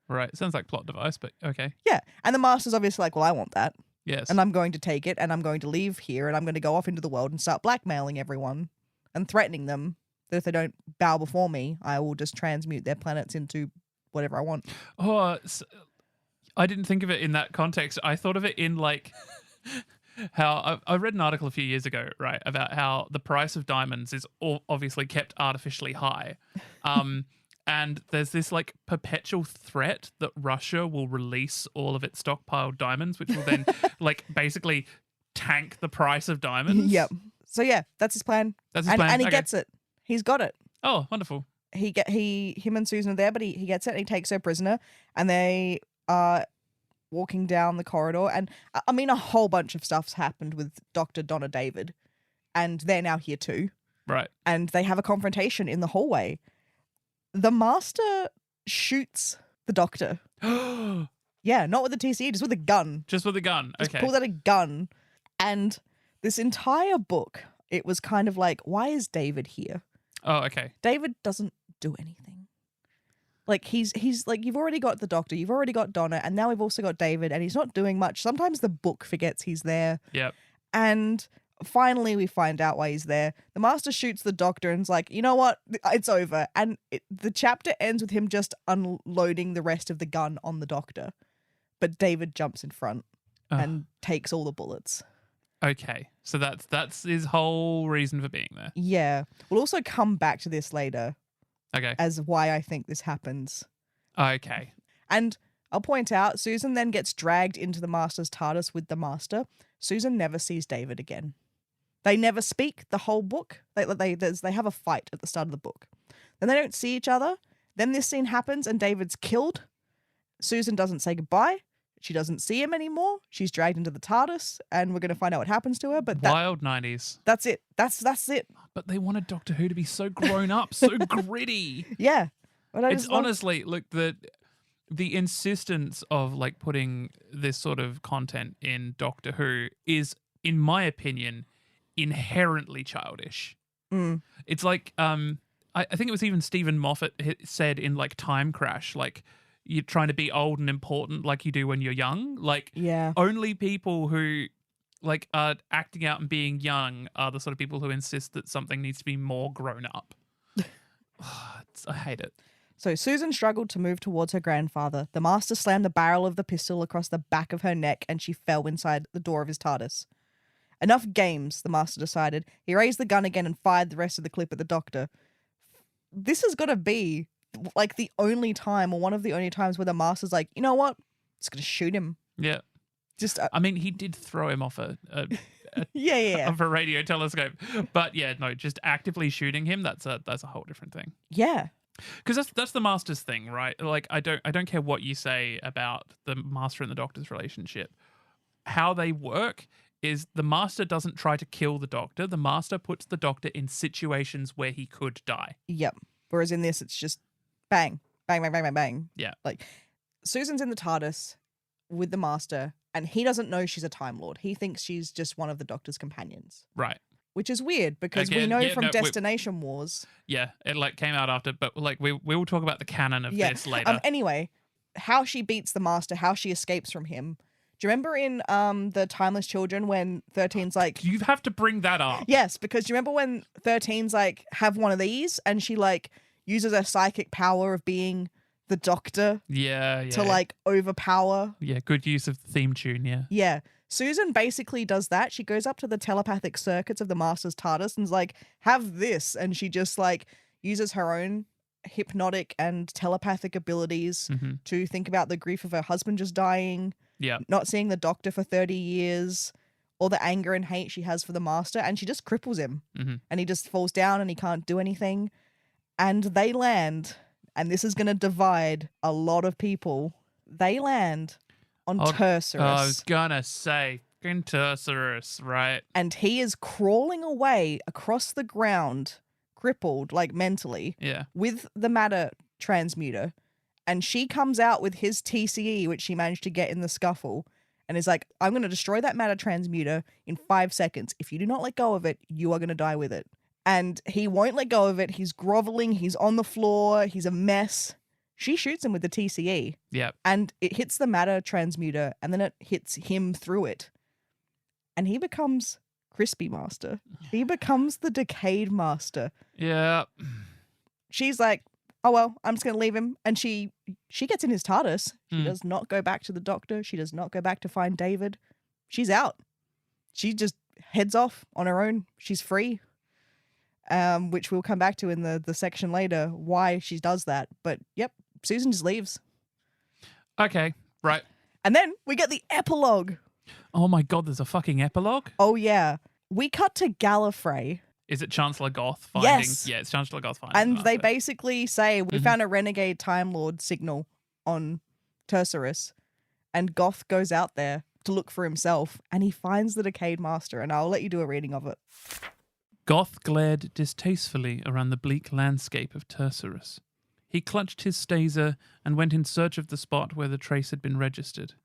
[SPEAKER 2] Right. Sounds like plot device, but okay.
[SPEAKER 3] Yeah. And the Master's obviously like, well, I want that.
[SPEAKER 2] Yes.
[SPEAKER 3] And I'm going to take it and I'm going to leave here and I'm going to go off into the world and start blackmailing everyone and threatening them that if they don't bow before me, I will just transmute their planets into whatever I want.
[SPEAKER 2] Oh, I didn't think of it in that context. I thought of it in like how I read an article a few years ago, right, about how the price of diamonds is obviously kept artificially high. And there's this like perpetual threat that Russia will release all of its stockpiled diamonds, which will then like basically tank the price of diamonds.
[SPEAKER 3] Yep. So yeah, that's his plan.
[SPEAKER 2] That's his plan.
[SPEAKER 3] And he
[SPEAKER 2] Okay.
[SPEAKER 3] gets it. He's got it.
[SPEAKER 2] Oh, wonderful.
[SPEAKER 3] Him and Susan are there, but he gets it and he takes her prisoner and they are walking down the corridor. And I mean, a whole bunch of stuff's happened with Dr. Donna David and they're now here too.
[SPEAKER 2] Right.
[SPEAKER 3] And they have a confrontation in the hallway. The Master shoots the Doctor. Yeah, not with the TCE, just with a gun.
[SPEAKER 2] Just with a gun.
[SPEAKER 3] Just
[SPEAKER 2] Okay.
[SPEAKER 3] pulled out a gun. And this entire book, it was kind of like, why is David here?
[SPEAKER 2] Oh, okay.
[SPEAKER 3] David doesn't do anything. Like, he's like, you've already got the Doctor, you've already got Donna, and now we've also got David, and he's not doing much. Sometimes the book forgets he's there.
[SPEAKER 2] Yep.
[SPEAKER 3] And finally, we find out why he's there. The Master shoots the Doctor and's like, you know what? It's over. And the chapter ends with him just unloading the rest of the gun on the Doctor. But David jumps in front and takes all the bullets.
[SPEAKER 2] Okay. So that's his whole reason for being there.
[SPEAKER 3] Yeah. We'll also come back to this later
[SPEAKER 2] Okay.
[SPEAKER 3] as why I think this happens.
[SPEAKER 2] Okay.
[SPEAKER 3] And I'll point out, Susan then gets dragged into the Master's TARDIS with the Master. Susan never sees David again. They never speak the whole book. They have a fight at the start of the book. Then they don't see each other. Then this scene happens and David's killed. Susan doesn't say goodbye. She doesn't see him anymore. She's dragged into the TARDIS and we're going to find out what happens to her. But
[SPEAKER 2] Wild 90s.
[SPEAKER 3] that's it. That's it.
[SPEAKER 2] But they wanted Doctor Who to be so grown up, so gritty.
[SPEAKER 3] Yeah. But I
[SPEAKER 2] It's
[SPEAKER 3] just love-
[SPEAKER 2] honestly, look, the insistence of like putting this sort of content in Doctor Who is, in my opinion, inherently childish. It's like I think it was even Stephen Moffat said in like Time Crash, like you're trying to be old and important like you do when you're young. Like
[SPEAKER 3] Yeah.
[SPEAKER 2] only people who like are acting out and being young are the sort of people who insist that something needs to be more grown up. I hate it.
[SPEAKER 3] So Susan struggled to move towards her grandfather. The Master slammed the barrel of the pistol across the back of her neck and she fell inside the door of his TARDIS. Enough games, the Master decided. He raised the gun again and fired the rest of the clip at the Doctor. This has got to be like the only time, or one of the only times, where the Master's like, you know what? Just going to shoot him.
[SPEAKER 2] Yeah.
[SPEAKER 3] Just
[SPEAKER 2] I mean, he did throw him off a
[SPEAKER 3] yeah.
[SPEAKER 2] of a radio telescope, but yeah, no, just actively shooting him, that's a whole different thing.
[SPEAKER 3] Yeah.
[SPEAKER 2] Because that's the Master's thing, right? Like I don't care what you say about the Master and the Doctor's relationship. How they work is the Master doesn't try to kill the Doctor. The Master puts the Doctor in situations where he could die.
[SPEAKER 3] Yep. Whereas in this, it's just bang, bang, bang, bang, bang, bang.
[SPEAKER 2] Yeah.
[SPEAKER 3] Like Susan's in the TARDIS with the Master, and he doesn't know she's a Time Lord. He thinks she's just one of the Doctor's companions.
[SPEAKER 2] Right.
[SPEAKER 3] Which is weird because we
[SPEAKER 2] Again,
[SPEAKER 3] know
[SPEAKER 2] yeah,
[SPEAKER 3] from
[SPEAKER 2] no,
[SPEAKER 3] Destination Wars.
[SPEAKER 2] Yeah, it like came out after, but like we will talk about the canon of this later.
[SPEAKER 3] Anyway, how she beats the Master, how she escapes from him. Do you remember in the Timeless Children when 13's like...
[SPEAKER 2] You have to bring that up.
[SPEAKER 3] Yes, because do you remember when 13's like, have one of these, and she like uses her psychic power of being the Doctor to like overpower?
[SPEAKER 2] Yeah, good use of the theme tune, yeah.
[SPEAKER 3] Yeah. Susan basically does that. She goes up to the telepathic circuits of the Master's TARDIS and's like, have this. And she just like uses her own hypnotic and telepathic abilities to think about the grief of her husband just dying.
[SPEAKER 2] Yeah.
[SPEAKER 3] Not seeing the Doctor for 30 years, all the anger and hate she has for the Master, and she just cripples him. And he just falls down and he can't do anything. And they land, and this is going to divide a lot of people. They land on Tercerus.
[SPEAKER 2] I was going to say, fucking Tercerus, right?
[SPEAKER 3] And he is crawling away across the ground, crippled, like mentally, with the matter transmuter. And she comes out with his TCE, which she managed to get in the scuffle, and is like, I'm going to destroy that matter transmuter in 5 seconds. If you do not let go of it, you are going to die with it. And he won't let go of it. He's groveling. He's on the floor. He's a mess. She shoots him with the TCE.
[SPEAKER 2] Yeah.
[SPEAKER 3] And it hits the matter transmuter, and then it hits him through it. And he becomes Crispy Master. He becomes the Decayed Master.
[SPEAKER 2] Yeah.
[SPEAKER 3] She's like, oh, well, I'm just going to leave him. And she gets in his TARDIS. She does not go back to the Doctor. She does not go back to find David. She's out. She just heads off on her own. She's free. Which we'll come back to in the section later, why she does that. But, yep, Susan just leaves.
[SPEAKER 2] Okay, right.
[SPEAKER 3] And then we get the epilogue.
[SPEAKER 2] Oh my God, there's a fucking epilogue?
[SPEAKER 3] Oh, yeah. We cut to Gallifrey.
[SPEAKER 2] Is it Chancellor Goth finding?
[SPEAKER 3] Yes.
[SPEAKER 2] Yeah, it's Chancellor Goth finding.
[SPEAKER 3] And they
[SPEAKER 2] Master.
[SPEAKER 3] basically say, we found a renegade Time Lord signal on Tercerus. And Goth goes out there to look for himself, and he finds the Decayed Master, and I'll let you do a reading of it.
[SPEAKER 2] Goth glared distastefully around the bleak landscape of Tercerus. He clutched his staser and went in search of the spot where the trace had been registered.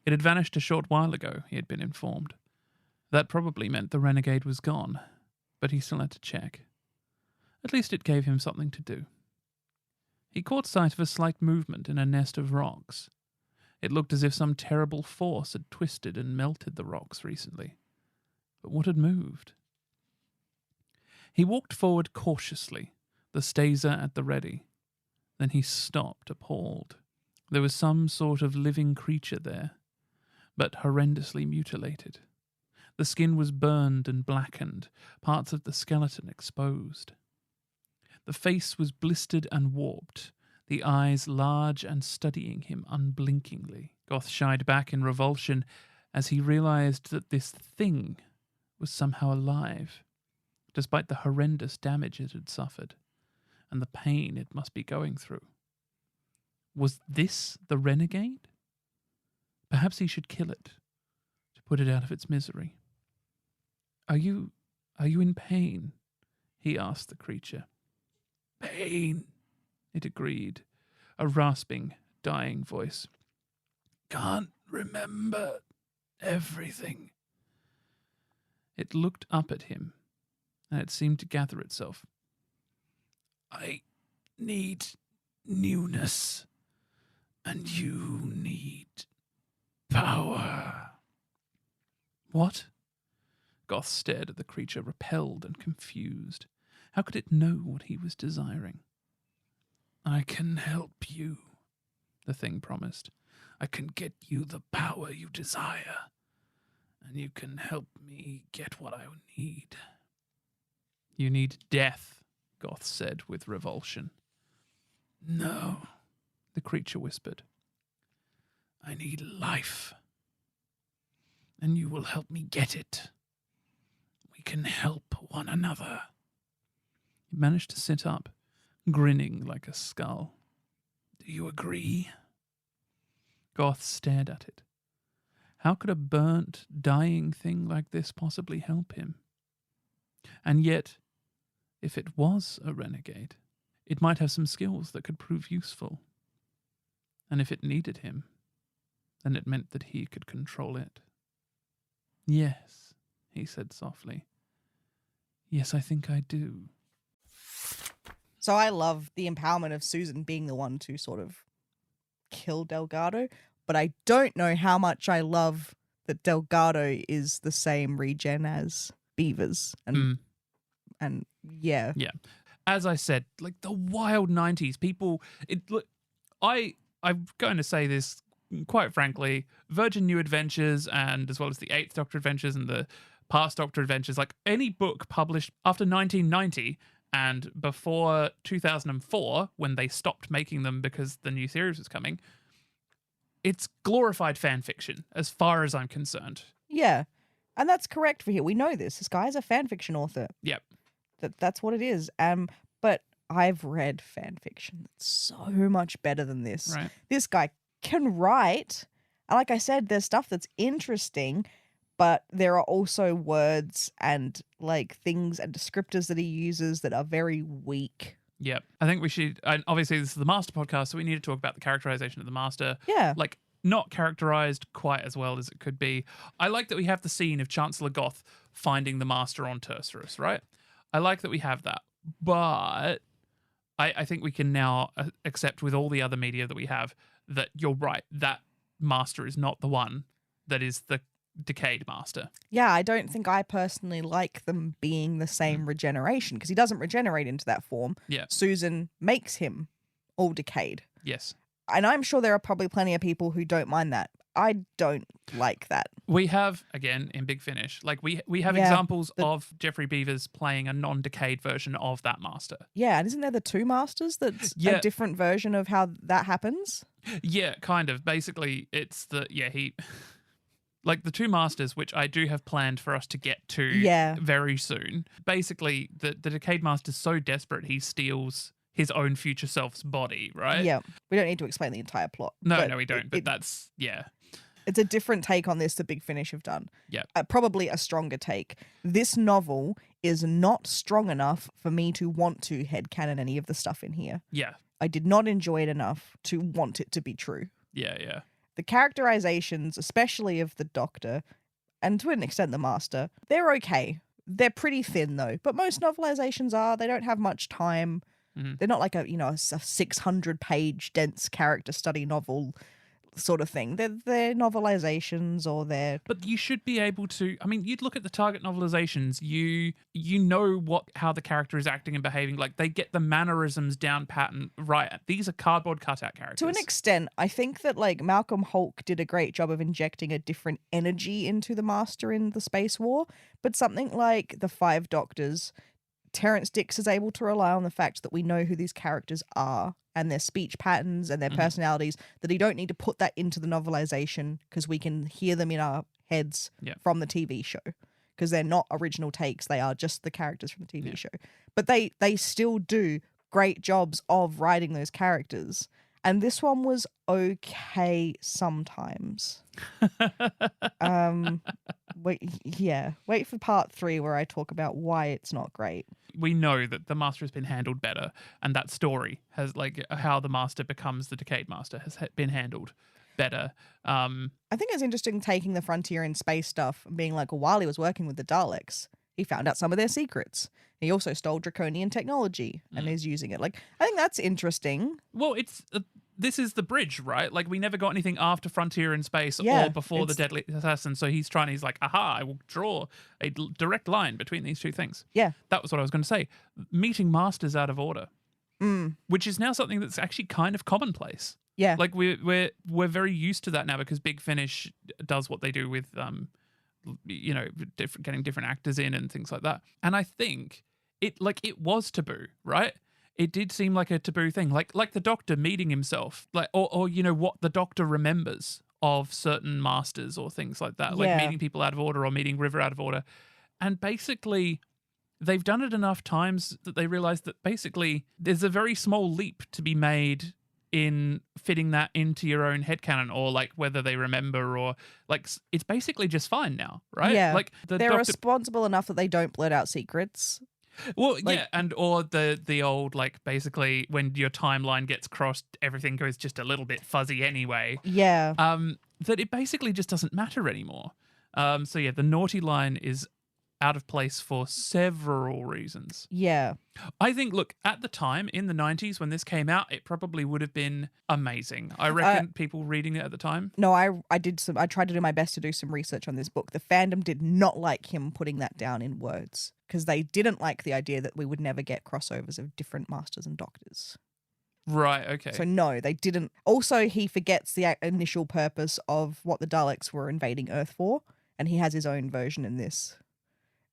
[SPEAKER 2] It had vanished a short while ago, he had been informed. That probably meant the renegade was gone, but he still had to check. At least it gave him something to do. He caught sight of a slight movement in a nest of rocks. It looked as if some terrible force had twisted and melted the rocks recently. But what had moved? He walked forward cautiously, the staser at the ready. Then he stopped, appalled. There was some sort of living creature there, but horrendously mutilated. The skin was burned and blackened, parts of the skeleton exposed. The face was blistered and warped, the eyes large and studying him unblinkingly. Goth shied back in revulsion as he realized that this thing was somehow alive, despite the horrendous damage it had suffered, and the pain it must be going through. Was this the renegade? Perhaps he should kill it, to put it out of its misery. Are you in pain? He asked the creature. Pain, it agreed, a rasping, dying voice. Can't remember everything. It looked up at him, and it seemed to gather itself. I need newness, and you need power. What? Goth stared at the creature, repelled and confused. How could it know what he was desiring? I can help you, the thing promised. I can get you the power you desire, and you can help me get what I need. You need death, Goth said with revulsion. No, the creature whispered. I need life, and you will help me get it. We can help one another. He managed to sit up, grinning like a skull. Do you agree? Goth stared at it. How could a burnt, dying thing like this possibly help him? And yet, if it was a renegade, it might have some skills that could prove useful. And if it needed him, then it meant that he could control it. Yes, he said softly. Yes, I think I do.
[SPEAKER 3] So I love the empowerment of Susan being the one to sort of kill Delgado, but I don't know how much I love that Delgado is the same regen as Beavers. And yeah.
[SPEAKER 2] Yeah. As I said, like the wild 90s, people, I'm going to say this quite frankly, Virgin New Adventures and as well as the Eighth Doctor Adventures and the Past Doctor Adventures, like any book published after 1990 and before 2004, when they stopped making them because the new series was coming, it's glorified fan fiction as far as I'm concerned.
[SPEAKER 3] Yeah. And that's correct for here. We know this. This guy is a fan fiction author.
[SPEAKER 2] Yep.
[SPEAKER 3] That's what it is. But I've read fan fiction that's so much better than this.
[SPEAKER 2] Right.
[SPEAKER 3] This guy can write. And like I said, there's stuff that's interesting, but there are also words and like things and descriptors that he uses that are very weak.
[SPEAKER 2] Yep. I think we should, and obviously this is the Master podcast, so we need to talk about the characterization of the Master.
[SPEAKER 3] Yeah.
[SPEAKER 2] Like, not characterized quite as well as it could be. I like that we have the scene of Chancellor Goth finding the Master on Tercerus, right? I like that we have that. But I think we can now accept with all the other media that we have that you're right, that Master is not the one that is the decayed Master.
[SPEAKER 3] Yeah, I don't think I personally like them being the same regeneration because he doesn't regenerate into that form.
[SPEAKER 2] Yeah.
[SPEAKER 3] Susan makes him all decayed.
[SPEAKER 2] Yes.
[SPEAKER 3] And I'm sure there are probably plenty of people who don't mind that. I don't like that.
[SPEAKER 2] We have, again, in Big Finish, like we have examples of Jeffrey Beavers playing a non-decayed version of that Master.
[SPEAKER 3] Yeah, and isn't there the two Masters that's a different version of how that happens?
[SPEAKER 2] Yeah, kind of. Basically, it's like the two Masters, which I do have planned for us to get to very soon. Basically, the decayed Master's so desperate he steals his own future self's body, right?
[SPEAKER 3] Yeah. We don't need to explain the entire plot.
[SPEAKER 2] No, we don't. But that's,
[SPEAKER 3] It's a different take on this that Big Finish have done.
[SPEAKER 2] Yeah.
[SPEAKER 3] Probably a stronger take. This novel is not strong enough for me to want to headcanon any of the stuff in here.
[SPEAKER 2] Yeah.
[SPEAKER 3] I did not enjoy it enough to want it to be true.
[SPEAKER 2] Yeah.
[SPEAKER 3] The characterizations, especially of the Doctor, and to an extent the Master, they're okay. They're pretty thin though, but most novelizations are. They don't have much time. Mm-hmm. They're not like a 600-page dense character study novel sort of thing. They're novelizations or they're...
[SPEAKER 2] But you should be able to... I mean, you'd look at the Target novelizations, you know how the character is acting and behaving. Like, they get the mannerisms down pattern right. These are cardboard cutout characters.
[SPEAKER 3] To an extent, I think that, like, Malcolm Hulke did a great job of injecting a different energy into the Master in the Space War, but something like the Five Doctors... Terrence Dicks is able to rely on the fact that we know who these characters are and their speech patterns and their personalities, that he don't need to put that into the novelization because we can hear them in our heads from the TV show because they're not original takes. They are just the characters from the TV show. But they still do great jobs of writing those characters. And this one was okay sometimes. Wait for part 3 where I talk about why it's not great.
[SPEAKER 2] We know that the Master has been handled better, and that story has, like, how the Master becomes the Decayed Master has been handled better.
[SPEAKER 3] I think it's interesting taking the frontier in space stuff and being like, well, while he was working with the Daleks, he found out some of their secrets. He also stole draconian technology and is using it. Like, I think that's interesting.
[SPEAKER 2] Well, it's this is the bridge, right? Like, we never got anything after Frontier in Space
[SPEAKER 3] Yeah,
[SPEAKER 2] or before the Deadly Assassin. So he's like, aha, I will draw a direct line between these two things.
[SPEAKER 3] Yeah.
[SPEAKER 2] That was what I was going to say. Meeting masters out of order, which is now something that's actually kind of commonplace.
[SPEAKER 3] Yeah.
[SPEAKER 2] Like, we're very used to that now because Big Finish does what they do with getting different actors in and things like that. And I think it was taboo, right? It did seem like a taboo thing, like the Doctor meeting himself, like or what the Doctor remembers of certain masters or things like that, like meeting people out of order or meeting River out of order. And basically, they've done it enough times that they realize that basically there's a very small leap to be made in fitting that into your own headcanon, or like whether they remember, or like it's basically just fine now, right?
[SPEAKER 3] Yeah.
[SPEAKER 2] Like
[SPEAKER 3] they're responsible enough that they don't blurt out secrets.
[SPEAKER 2] Well, yeah, and or the old, like, basically when your timeline gets crossed, everything goes just a little bit fuzzy anyway.
[SPEAKER 3] Yeah.
[SPEAKER 2] That it basically just doesn't matter anymore. So yeah, the naughty line is out of place for several reasons.
[SPEAKER 3] Yeah.
[SPEAKER 2] I think, look, at the time in the 90s when this came out, it probably would have been amazing. I reckon people reading it at the time.
[SPEAKER 3] No, I tried to do my best to do some research on this book. The fandom did not like him putting that down in words because they didn't like the idea that we would never get crossovers of different Masters and Doctors.
[SPEAKER 2] Right, okay.
[SPEAKER 3] So no, they didn't. Also, he forgets the initial purpose of what the Daleks were invading Earth for, and he has his own version in this.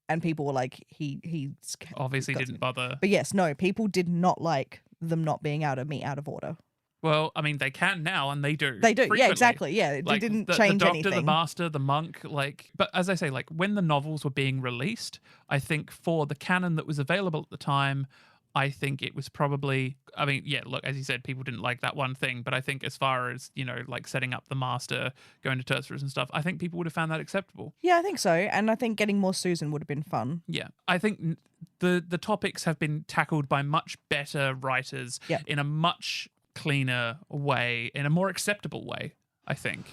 [SPEAKER 3] And people were like, he
[SPEAKER 2] obviously didn't bother.
[SPEAKER 3] But yes, no, people did not like them not being out of order.
[SPEAKER 2] Well, I mean, they can now, and they do.
[SPEAKER 3] They do,
[SPEAKER 2] frequently.
[SPEAKER 3] yeah, exactly, yeah. It
[SPEAKER 2] like,
[SPEAKER 3] didn't
[SPEAKER 2] the
[SPEAKER 3] change
[SPEAKER 2] Doctor,
[SPEAKER 3] anything.
[SPEAKER 2] The Master, the Monk, like... But as I say, like, when the novels were being released, I think for the canon that was available at the time, I think it was probably... I mean, yeah, look, as you said, people didn't like that one thing, but I think as far as, like setting up the Master, going to tertiaries and stuff, I think people would have found that acceptable.
[SPEAKER 3] Yeah, I think so. And I think getting more Susan would have been fun.
[SPEAKER 2] Yeah, I think the topics have been tackled by much better writers in a much cleaner way, in a more acceptable way, I think.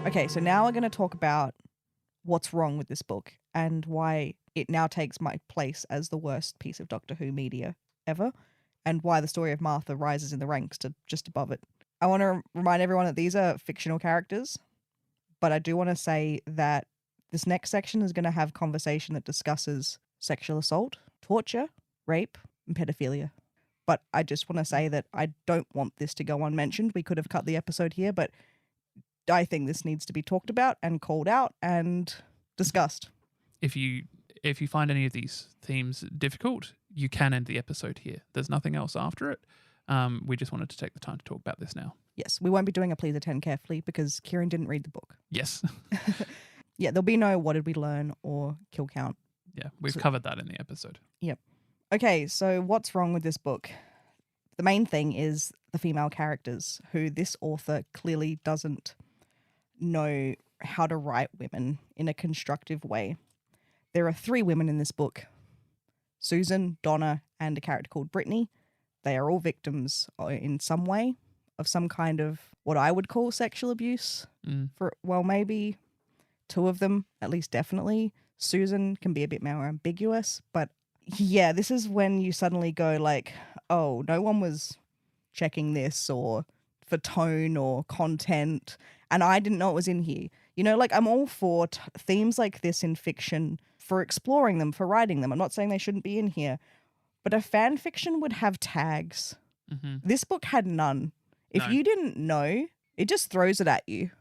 [SPEAKER 3] Okay, so now we're going to talk about what's wrong with this book and why it now takes my place as the worst piece of Doctor Who media ever, and why the story of Martha rises in the ranks to just above it. I want to remind everyone that these are fictional characters, but I do want to say that this next section is going to have conversation that discusses sexual assault, torture, rape, and pedophilia. But I just want to say that I don't want this to go unmentioned. We could have cut the episode here, but I think this needs to be talked about and called out and discussed.
[SPEAKER 2] If you find any of these themes difficult, you can end the episode here. There's nothing else after it. We just wanted to take the time to talk about this now.
[SPEAKER 3] Yes, we won't be doing a please attend carefully because Ciarán didn't read the book.
[SPEAKER 2] Yes.
[SPEAKER 3] Yeah, there'll be no what did we learn or kill count.
[SPEAKER 2] Yeah, we've covered that in the episode.
[SPEAKER 3] Yep. Okay, so what's wrong with this book? The main thing is the female characters, who this author clearly doesn't know how to write women in a constructive way. There are 3 women in this book: Susan, Donna, and a character called Brittany. They are all victims in some way of some kind of what I would call sexual abuse. Maybe 2 of them, at least definitely. Susan can be a bit more ambiguous, but yeah, this is when you suddenly go like, oh, no one was checking this or for tone or content, and I didn't know it was in here. Like, I'm all for themes like this in fiction, for exploring them, for writing them. I'm not saying they shouldn't be in here, but a fan fiction would have tags. Mm-hmm. This book had none. If you didn't know, it just throws it at you.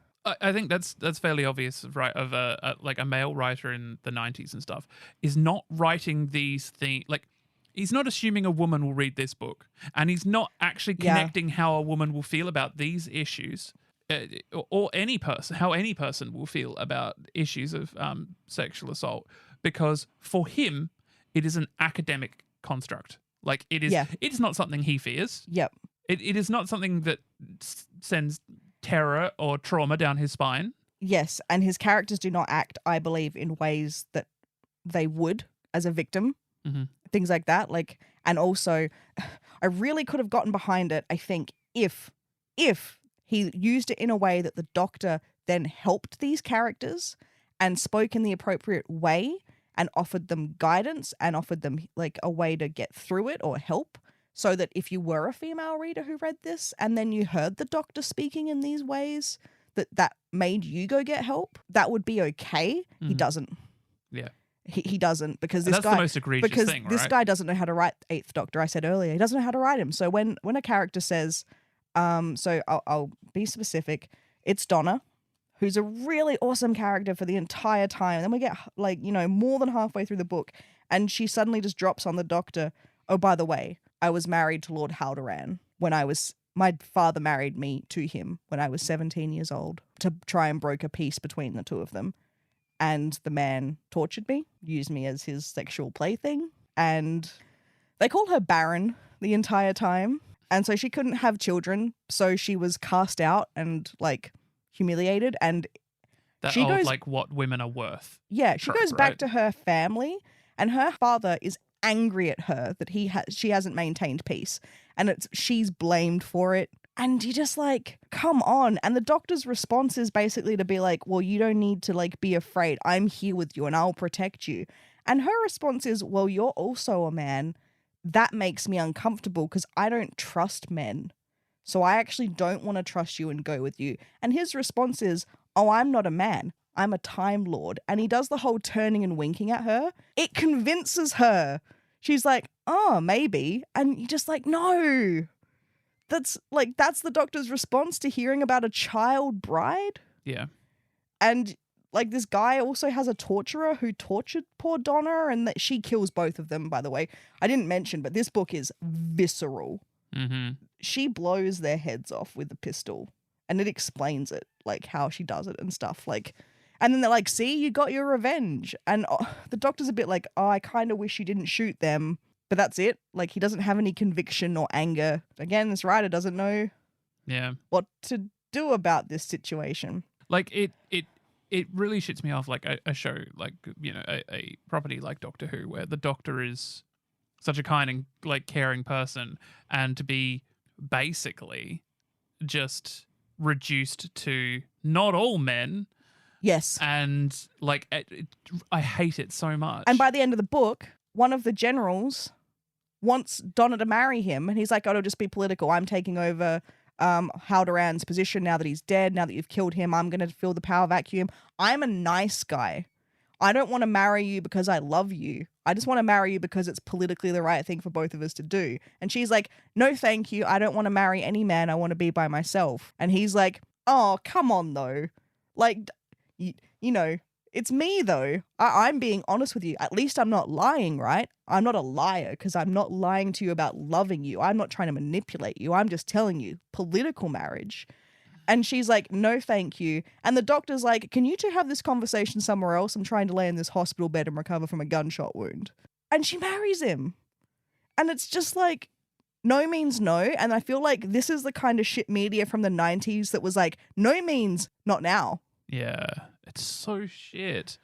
[SPEAKER 2] I think that's fairly obvious, right? Of a male writer in the 90s and stuff is not writing these things. Like, he's not assuming a woman will read this book, and he's not actually connecting how a woman will feel about these issues, or how any person will feel about issues of sexual assault, because for him, it is an academic construct. Like, it is. Yeah. It's not something he fears.
[SPEAKER 3] Yep.
[SPEAKER 2] It is not something that sends terror or trauma down his spine.
[SPEAKER 3] Yes, and his characters do not act, I believe, in ways that they would as a victim.
[SPEAKER 2] Mm-hmm.
[SPEAKER 3] Things like that. And also, I really could have gotten behind it, I think, if he used it in a way that the Doctor then helped these characters and spoke in the appropriate way and offered them guidance and offered them like a way to get through it or help, so that if you were a female reader who read this and then you heard the Doctor speaking in these ways that made you go get help, that would be okay. He doesn't.
[SPEAKER 2] Yeah.
[SPEAKER 3] He doesn't, because
[SPEAKER 2] And
[SPEAKER 3] this
[SPEAKER 2] that's
[SPEAKER 3] guy,
[SPEAKER 2] the most egregious
[SPEAKER 3] because
[SPEAKER 2] thing,
[SPEAKER 3] this
[SPEAKER 2] right?
[SPEAKER 3] guy doesn't know how to write Eighth Doctor. I said earlier, he doesn't know how to write him. So when a character says, so I'll be specific, it's Donna, who's a really awesome character for the entire time. And then we get more than halfway through the book, and she suddenly just drops on the Doctor, oh, by the way, I was married to Lord Haldoran my father married me to him when I was 17 years old to try and broker peace between the two of them. And the man tortured me, used me as his sexual plaything. And they called her barren the entire time. And so she couldn't have children. So she was cast out and humiliated. And
[SPEAKER 2] That
[SPEAKER 3] she
[SPEAKER 2] old,
[SPEAKER 3] goes,
[SPEAKER 2] what women are worth.
[SPEAKER 3] yeah, she
[SPEAKER 2] trope,
[SPEAKER 3] goes back
[SPEAKER 2] right?
[SPEAKER 3] to her family. And her father is angry at her that she hasn't maintained peace. And she's blamed for it. And you're just come on. And the Doctor's response is basically to be like, well, you don't need to be afraid. I'm here with you and I'll protect you. And her response is, well, you're also a man. That makes me uncomfortable because I don't trust men. So I actually don't want to trust you and go with you. And his response is, oh, I'm not a man. I'm a Time Lord. And he does the whole turning and winking at her. It convinces her. She's like, oh, maybe. And you're just no. That's the Doctor's response to hearing about a child bride.
[SPEAKER 2] Yeah.
[SPEAKER 3] And this guy also has a torturer who tortured poor Donna, and that she kills both of them, by the way. I didn't mention, but this book is visceral.
[SPEAKER 2] Mm-hmm.
[SPEAKER 3] She blows their heads off with a pistol, and it explains it, how she does it and stuff. And then they're see, you got your revenge. And the Doctor's a bit oh, I kind of wish you didn't shoot them. But that's it. He doesn't have any conviction or anger. Again, this writer doesn't know what to do about this situation.
[SPEAKER 2] It really shits me off, a show, a property like Doctor Who, where the Doctor is such a kind and, caring person, and to be basically just reduced to not all men.
[SPEAKER 3] Yes.
[SPEAKER 2] And, I hate it so much.
[SPEAKER 3] And by the end of the book, one of the generals wants Donna to marry him, and he's like, oh, it'll just be political. I'm taking over Haldoran's position now that he's dead. Now that you've killed him, I'm going to fill the power vacuum. I'm a nice guy. I don't want to marry you because I love you. I just want to marry you because it's politically the right thing for both of us to do. And she's like, no, thank you. I don't want to marry any man. I want to be by myself. And he's like, oh, come on, though. It's me, though. I'm being honest with you. At least I'm not lying, right? I'm not a liar because I'm not lying to you about loving you. I'm not trying to manipulate you. I'm just telling you, political marriage. And she's like, no, thank you. And the Doctor's like, can you two have this conversation somewhere else? I'm trying to lay in this hospital bed and recover from a gunshot wound. And she marries him. And it's just no means no. And I feel this is the kind of shit media from the 90s that was no means not now.
[SPEAKER 2] Yeah. It's so shit.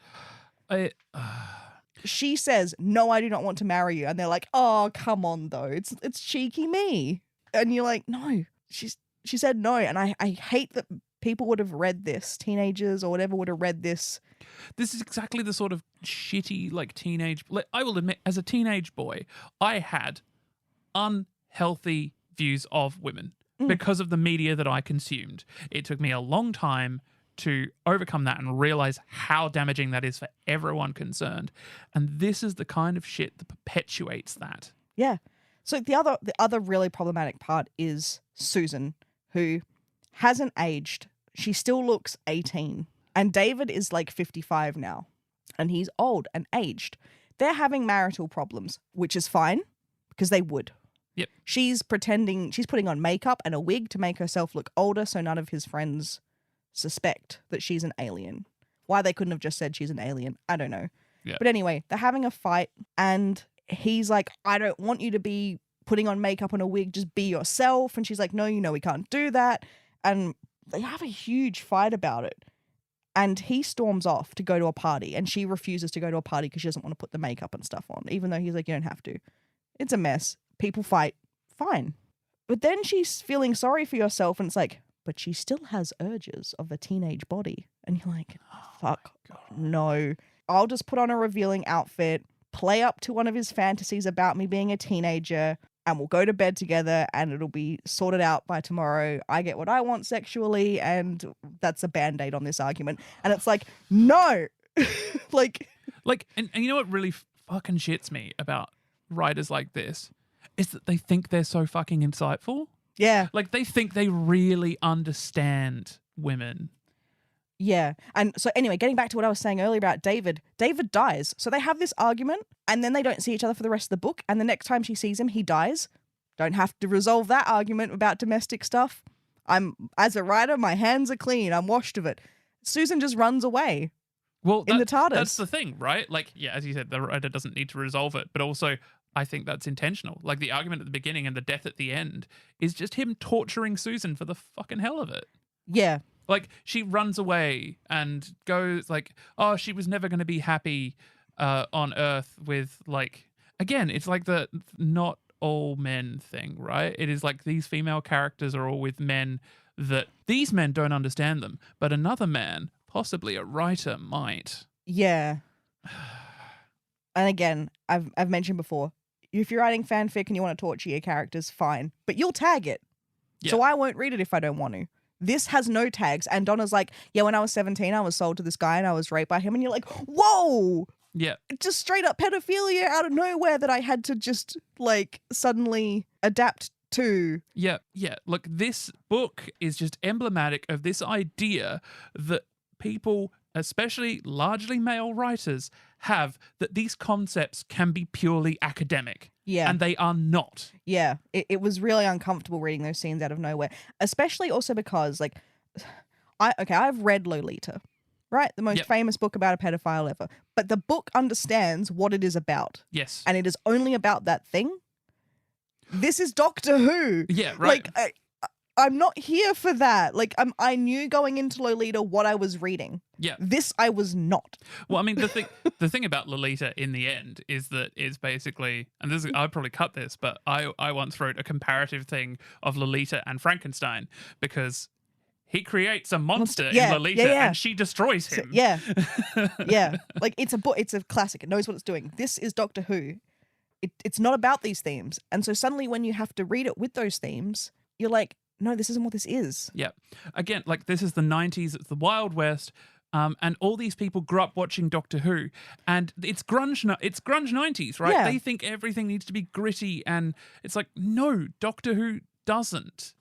[SPEAKER 3] She says, no, I do not want to marry you. And they're like, oh, come on, though. It's cheeky me. And you're like, no. She said no. And I hate that people would have read this. Teenagers or whatever would have read this.
[SPEAKER 2] This is exactly the sort of shitty, teenage... I will admit, as a teenage boy, I had unhealthy views of women because of the media that I consumed. It took me a long time to overcome that and realize how damaging that is for everyone concerned. And this is the kind of shit that perpetuates that.
[SPEAKER 3] Yeah. So the other really problematic part is Susan, who hasn't aged. She still looks 18. And David is 55 now. And he's old and aged. They're having marital problems, which is fine because they would.
[SPEAKER 2] Yep.
[SPEAKER 3] She's putting on makeup and a wig to make herself look older so none of his friends suspect that she's an alien. Why they couldn't have just said she's an alien, I don't know.
[SPEAKER 2] Yeah.
[SPEAKER 3] But anyway, they're having a fight and he's like, I don't want you to be putting on makeup and a wig, just be yourself. And she's like, no, we can't do that. And they have a huge fight about it. And he storms off to go to a party, and she refuses to go to a party because she doesn't want to put the makeup and stuff on, even though he's like, you don't have to. It's a mess. People fight. Fine. But then she's feeling sorry for yourself, and it's like, but she still has urges of a teenage body. And you're like, fuck, no. I'll just put on a revealing outfit, play up to one of his fantasies about me being a teenager, and we'll go to bed together, and it'll be sorted out by tomorrow. I get what I want sexually, and that's a Band-Aid on this argument. And it's like, no. like,
[SPEAKER 2] and you know what really fucking shits me about writers like this is that they think they're so fucking insightful.
[SPEAKER 3] yeah.
[SPEAKER 2] Like, they think they really understand women.
[SPEAKER 3] Yeah. And so anyway, getting back to what I was saying earlier about David dies. So they have this argument, and then they don't see each other for the rest of the book. And the next time she sees him, he dies. Don't have to resolve that argument about domestic stuff. As a writer, my hands are clean. I'm washed of it. Susan just runs away.
[SPEAKER 2] Well,
[SPEAKER 3] in the TARDIS.
[SPEAKER 2] That's the thing, right? Like, yeah, as you said, the writer doesn't need to resolve it, but also I think that's intentional. Like, the argument at the beginning and the death at the end is just him torturing Susan for the fucking hell of it.
[SPEAKER 3] Yeah.
[SPEAKER 2] Like, she runs away and goes like, oh, she was never going to be happy on Earth with, like, again, it's like the not all men thing, right? It is like these female characters are all with men that these men don't understand them, but another man, possibly a writer, might.
[SPEAKER 3] Yeah. And again, I've mentioned before, if you're writing fanfic and you want to torture your characters, fine. But you'll tag it.
[SPEAKER 2] Yeah.
[SPEAKER 3] So I won't read it if I don't want to. This has no tags. And Donna's like, yeah, when I was 17, I was sold to this guy and I was raped by him. And you're like, whoa!
[SPEAKER 2] Yeah.
[SPEAKER 3] Just straight up pedophilia out of nowhere that I had to just, like, suddenly adapt to.
[SPEAKER 2] Yeah. Look, this book is just emblematic of this idea that people, especially largely male writers, have, that these concepts can be purely academic.
[SPEAKER 3] Yeah.
[SPEAKER 2] And they are not.
[SPEAKER 3] Yeah. It was really uncomfortable reading those scenes out of nowhere. Especially also because, like, I've read Lolita, right? The most famous book about a pedophile ever. But the book understands what it is about.
[SPEAKER 2] Yes.
[SPEAKER 3] And it is only about that thing. This is Doctor Who.
[SPEAKER 2] Yeah, right.
[SPEAKER 3] Like, I'm not here for that. Like, I knew going into Lolita what I was reading.
[SPEAKER 2] Yeah.
[SPEAKER 3] This I was not.
[SPEAKER 2] Well, I mean, the thing about Lolita in the end is that it's basically, and this is, I'd probably cut this, but I once wrote a comparative thing of Lolita and Frankenstein, because he creates a monster in Lolita and she destroys him.
[SPEAKER 3] Yeah. Yeah. Like, it's a classic. It knows what it's doing. This is Doctor Who. It's not about these themes. And so suddenly when you have to read it with those themes, you're like, no, this isn't what this is.
[SPEAKER 2] Yeah. Again, like, this is the 90s, it's the Wild West, and all these people grew up watching Doctor Who, and it's grunge 90s, right?
[SPEAKER 3] Yeah.
[SPEAKER 2] They think everything needs to be gritty, and it's like, no, Doctor Who doesn't.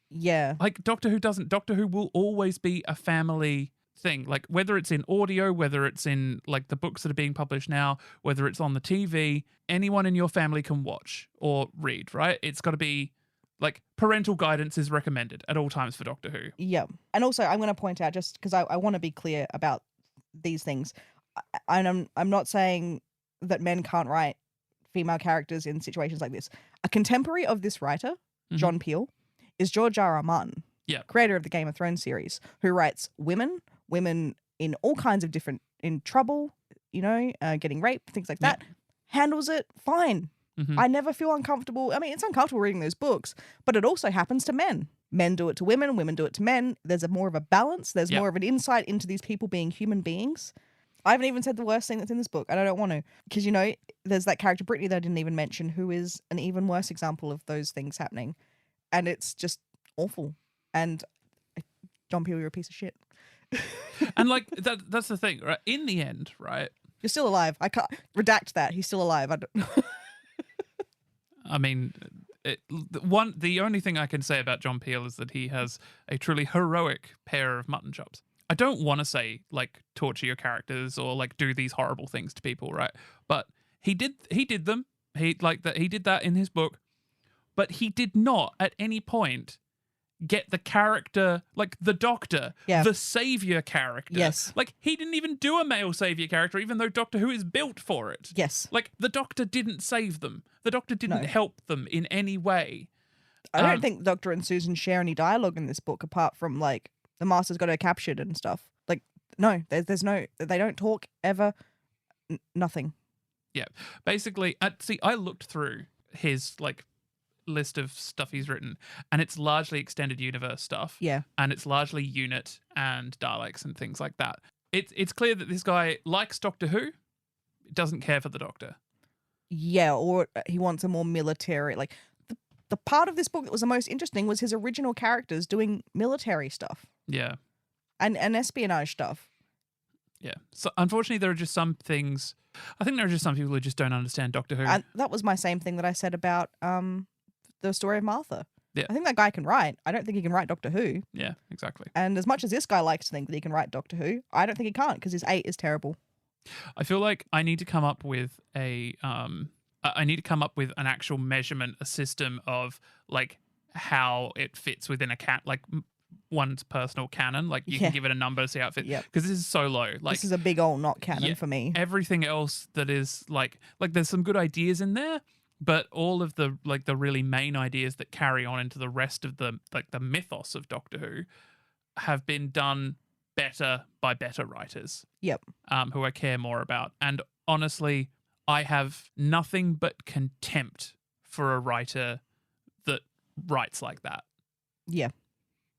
[SPEAKER 3] Yeah.
[SPEAKER 2] Like, Doctor Who doesn't. Doctor Who will always be a family thing. Like, whether it's in audio, whether it's in, like, the books that are being published now, whether it's on the TV, anyone in your family can watch or read, right? It's got to be, like, parental guidance is recommended at all times for Doctor Who.
[SPEAKER 3] Yeah. And also, I'm going to point out, just because I want to be clear about these things, and I'm not saying that men can't write female characters in situations like this. A contemporary of this writer, John Peel, is George R.R. Martin, creator of the Game of Thrones series, who writes women in all kinds of different, in trouble, getting raped, things like that, handles it fine. I never feel uncomfortable. I mean, it's uncomfortable reading those books, but it also happens to men. Men do it to women, women do it to men. There's more of a balance. There's more of an insight into these people being human beings. I haven't even said the worst thing that's in this book, and I don't want to. Because, there's that character, Brittany, that I didn't even mention, who is an even worse example of those things happening. And it's just awful. And John Peel, you're a piece of shit.
[SPEAKER 2] And, like, that's the thing, right? In the end, right?
[SPEAKER 3] You're still alive. I can't redact that. He's still alive.
[SPEAKER 2] I mean, the only thing I can say about John Peel is that he has a truly heroic pair of mutton chops. I don't want to say, like, torture your characters or, like, do these horrible things to people, right? But he did them. He did that in his book, but he did not at any point get the character, like the Doctor,
[SPEAKER 3] Yeah.
[SPEAKER 2] the savior character.
[SPEAKER 3] Yes.
[SPEAKER 2] Like, he didn't even do a male savior character, even though Doctor Who is built for it.
[SPEAKER 3] Yes.
[SPEAKER 2] Like, the Doctor didn't save them. The Doctor didn't
[SPEAKER 3] No.
[SPEAKER 2] help them in any way.
[SPEAKER 3] I don't think Doctor and Susan share any dialogue in this book apart from like the Master's got her captured and stuff. Like, no, there's no, they don't talk ever. Nothing.
[SPEAKER 2] Yeah. Basically, see, I looked through his like list of stuff he's written, and it's largely extended universe stuff.
[SPEAKER 3] Yeah.
[SPEAKER 2] And it's largely unit and Daleks and things like that. It's clear that this guy likes Doctor Who, doesn't care for the Doctor.
[SPEAKER 3] Yeah, or he wants a more military, like the part of this book that was the most interesting was his original characters doing military stuff
[SPEAKER 2] Yeah.
[SPEAKER 3] and espionage stuff.
[SPEAKER 2] Yeah. So unfortunately, there are just some things. I think there are just some people who just don't understand Doctor Who.
[SPEAKER 3] And that was my same thing that I said about the story of Martha.
[SPEAKER 2] Yeah.
[SPEAKER 3] I think that guy can write. I don't think he can write Doctor Who.
[SPEAKER 2] Yeah, exactly.
[SPEAKER 3] And as much as this guy likes to think that he can write Doctor Who, I don't think he can't because his 8 is terrible.
[SPEAKER 2] I feel like I need to come up with I need to come up with an actual measurement, a system of like how it fits within a like one's personal canon. Like you
[SPEAKER 3] Yeah.
[SPEAKER 2] can give it a number to see how it fits.
[SPEAKER 3] Yep.
[SPEAKER 2] Because this is so low. Like
[SPEAKER 3] This is a big old not canon
[SPEAKER 2] Yeah.
[SPEAKER 3] for me.
[SPEAKER 2] everything else that is like there's some good ideas in there, but all of the like the really main ideas that carry on into the rest of the like the mythos of Doctor Who have been done better by better writers.
[SPEAKER 3] Yep.
[SPEAKER 2] Who I care more about. And honestly, I have nothing but contempt for a writer that writes like that.
[SPEAKER 3] Yeah.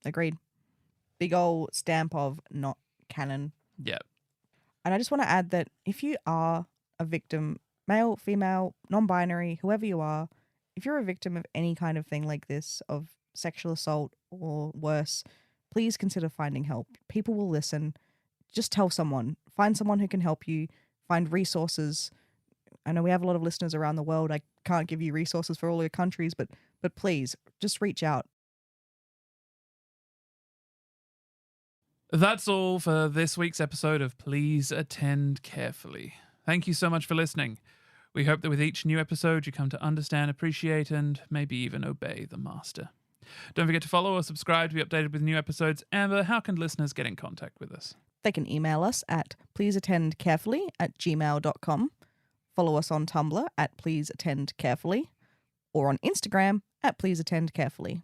[SPEAKER 3] Agreed. Big old stamp of not canon.
[SPEAKER 2] Yeah.
[SPEAKER 3] And I just want to add that if you are a victim, male, female, non-binary, whoever you are, if you're a victim of any kind of thing like this, of sexual assault or worse, please consider finding help. People will listen. Just tell someone. Find someone who can help you. Find resources. I know we have a lot of listeners around the world. I can't give you resources for all your countries, but please, just reach out.
[SPEAKER 2] That's all for this week's episode of Please Attend Carefully. Thank you so much for listening. We hope that with each new episode you come to understand, appreciate, and maybe even obey the Master. Don't forget to follow or subscribe to be updated with new episodes. Amber, how can listeners get in contact with us?
[SPEAKER 3] They can email us at pleaseattendcarefully@gmail.com. Follow us on Tumblr at pleaseattendcarefully, or on Instagram at pleaseattendcarefully.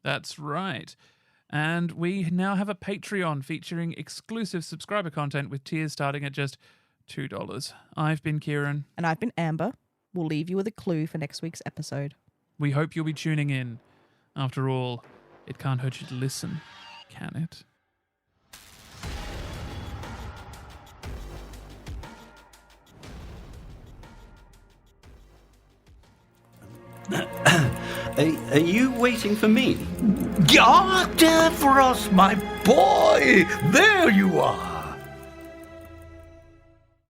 [SPEAKER 2] That's right. And we now have a Patreon featuring exclusive subscriber content with tiers starting at just $2. I've been Ciarán.
[SPEAKER 3] And I've been Amber. We'll leave you with a clue for next week's episode.
[SPEAKER 2] We hope you'll be tuning in. After all, it can't hurt you to listen, can it?
[SPEAKER 7] Are you waiting for me?
[SPEAKER 8] Ah, there for us, my boy! There you are!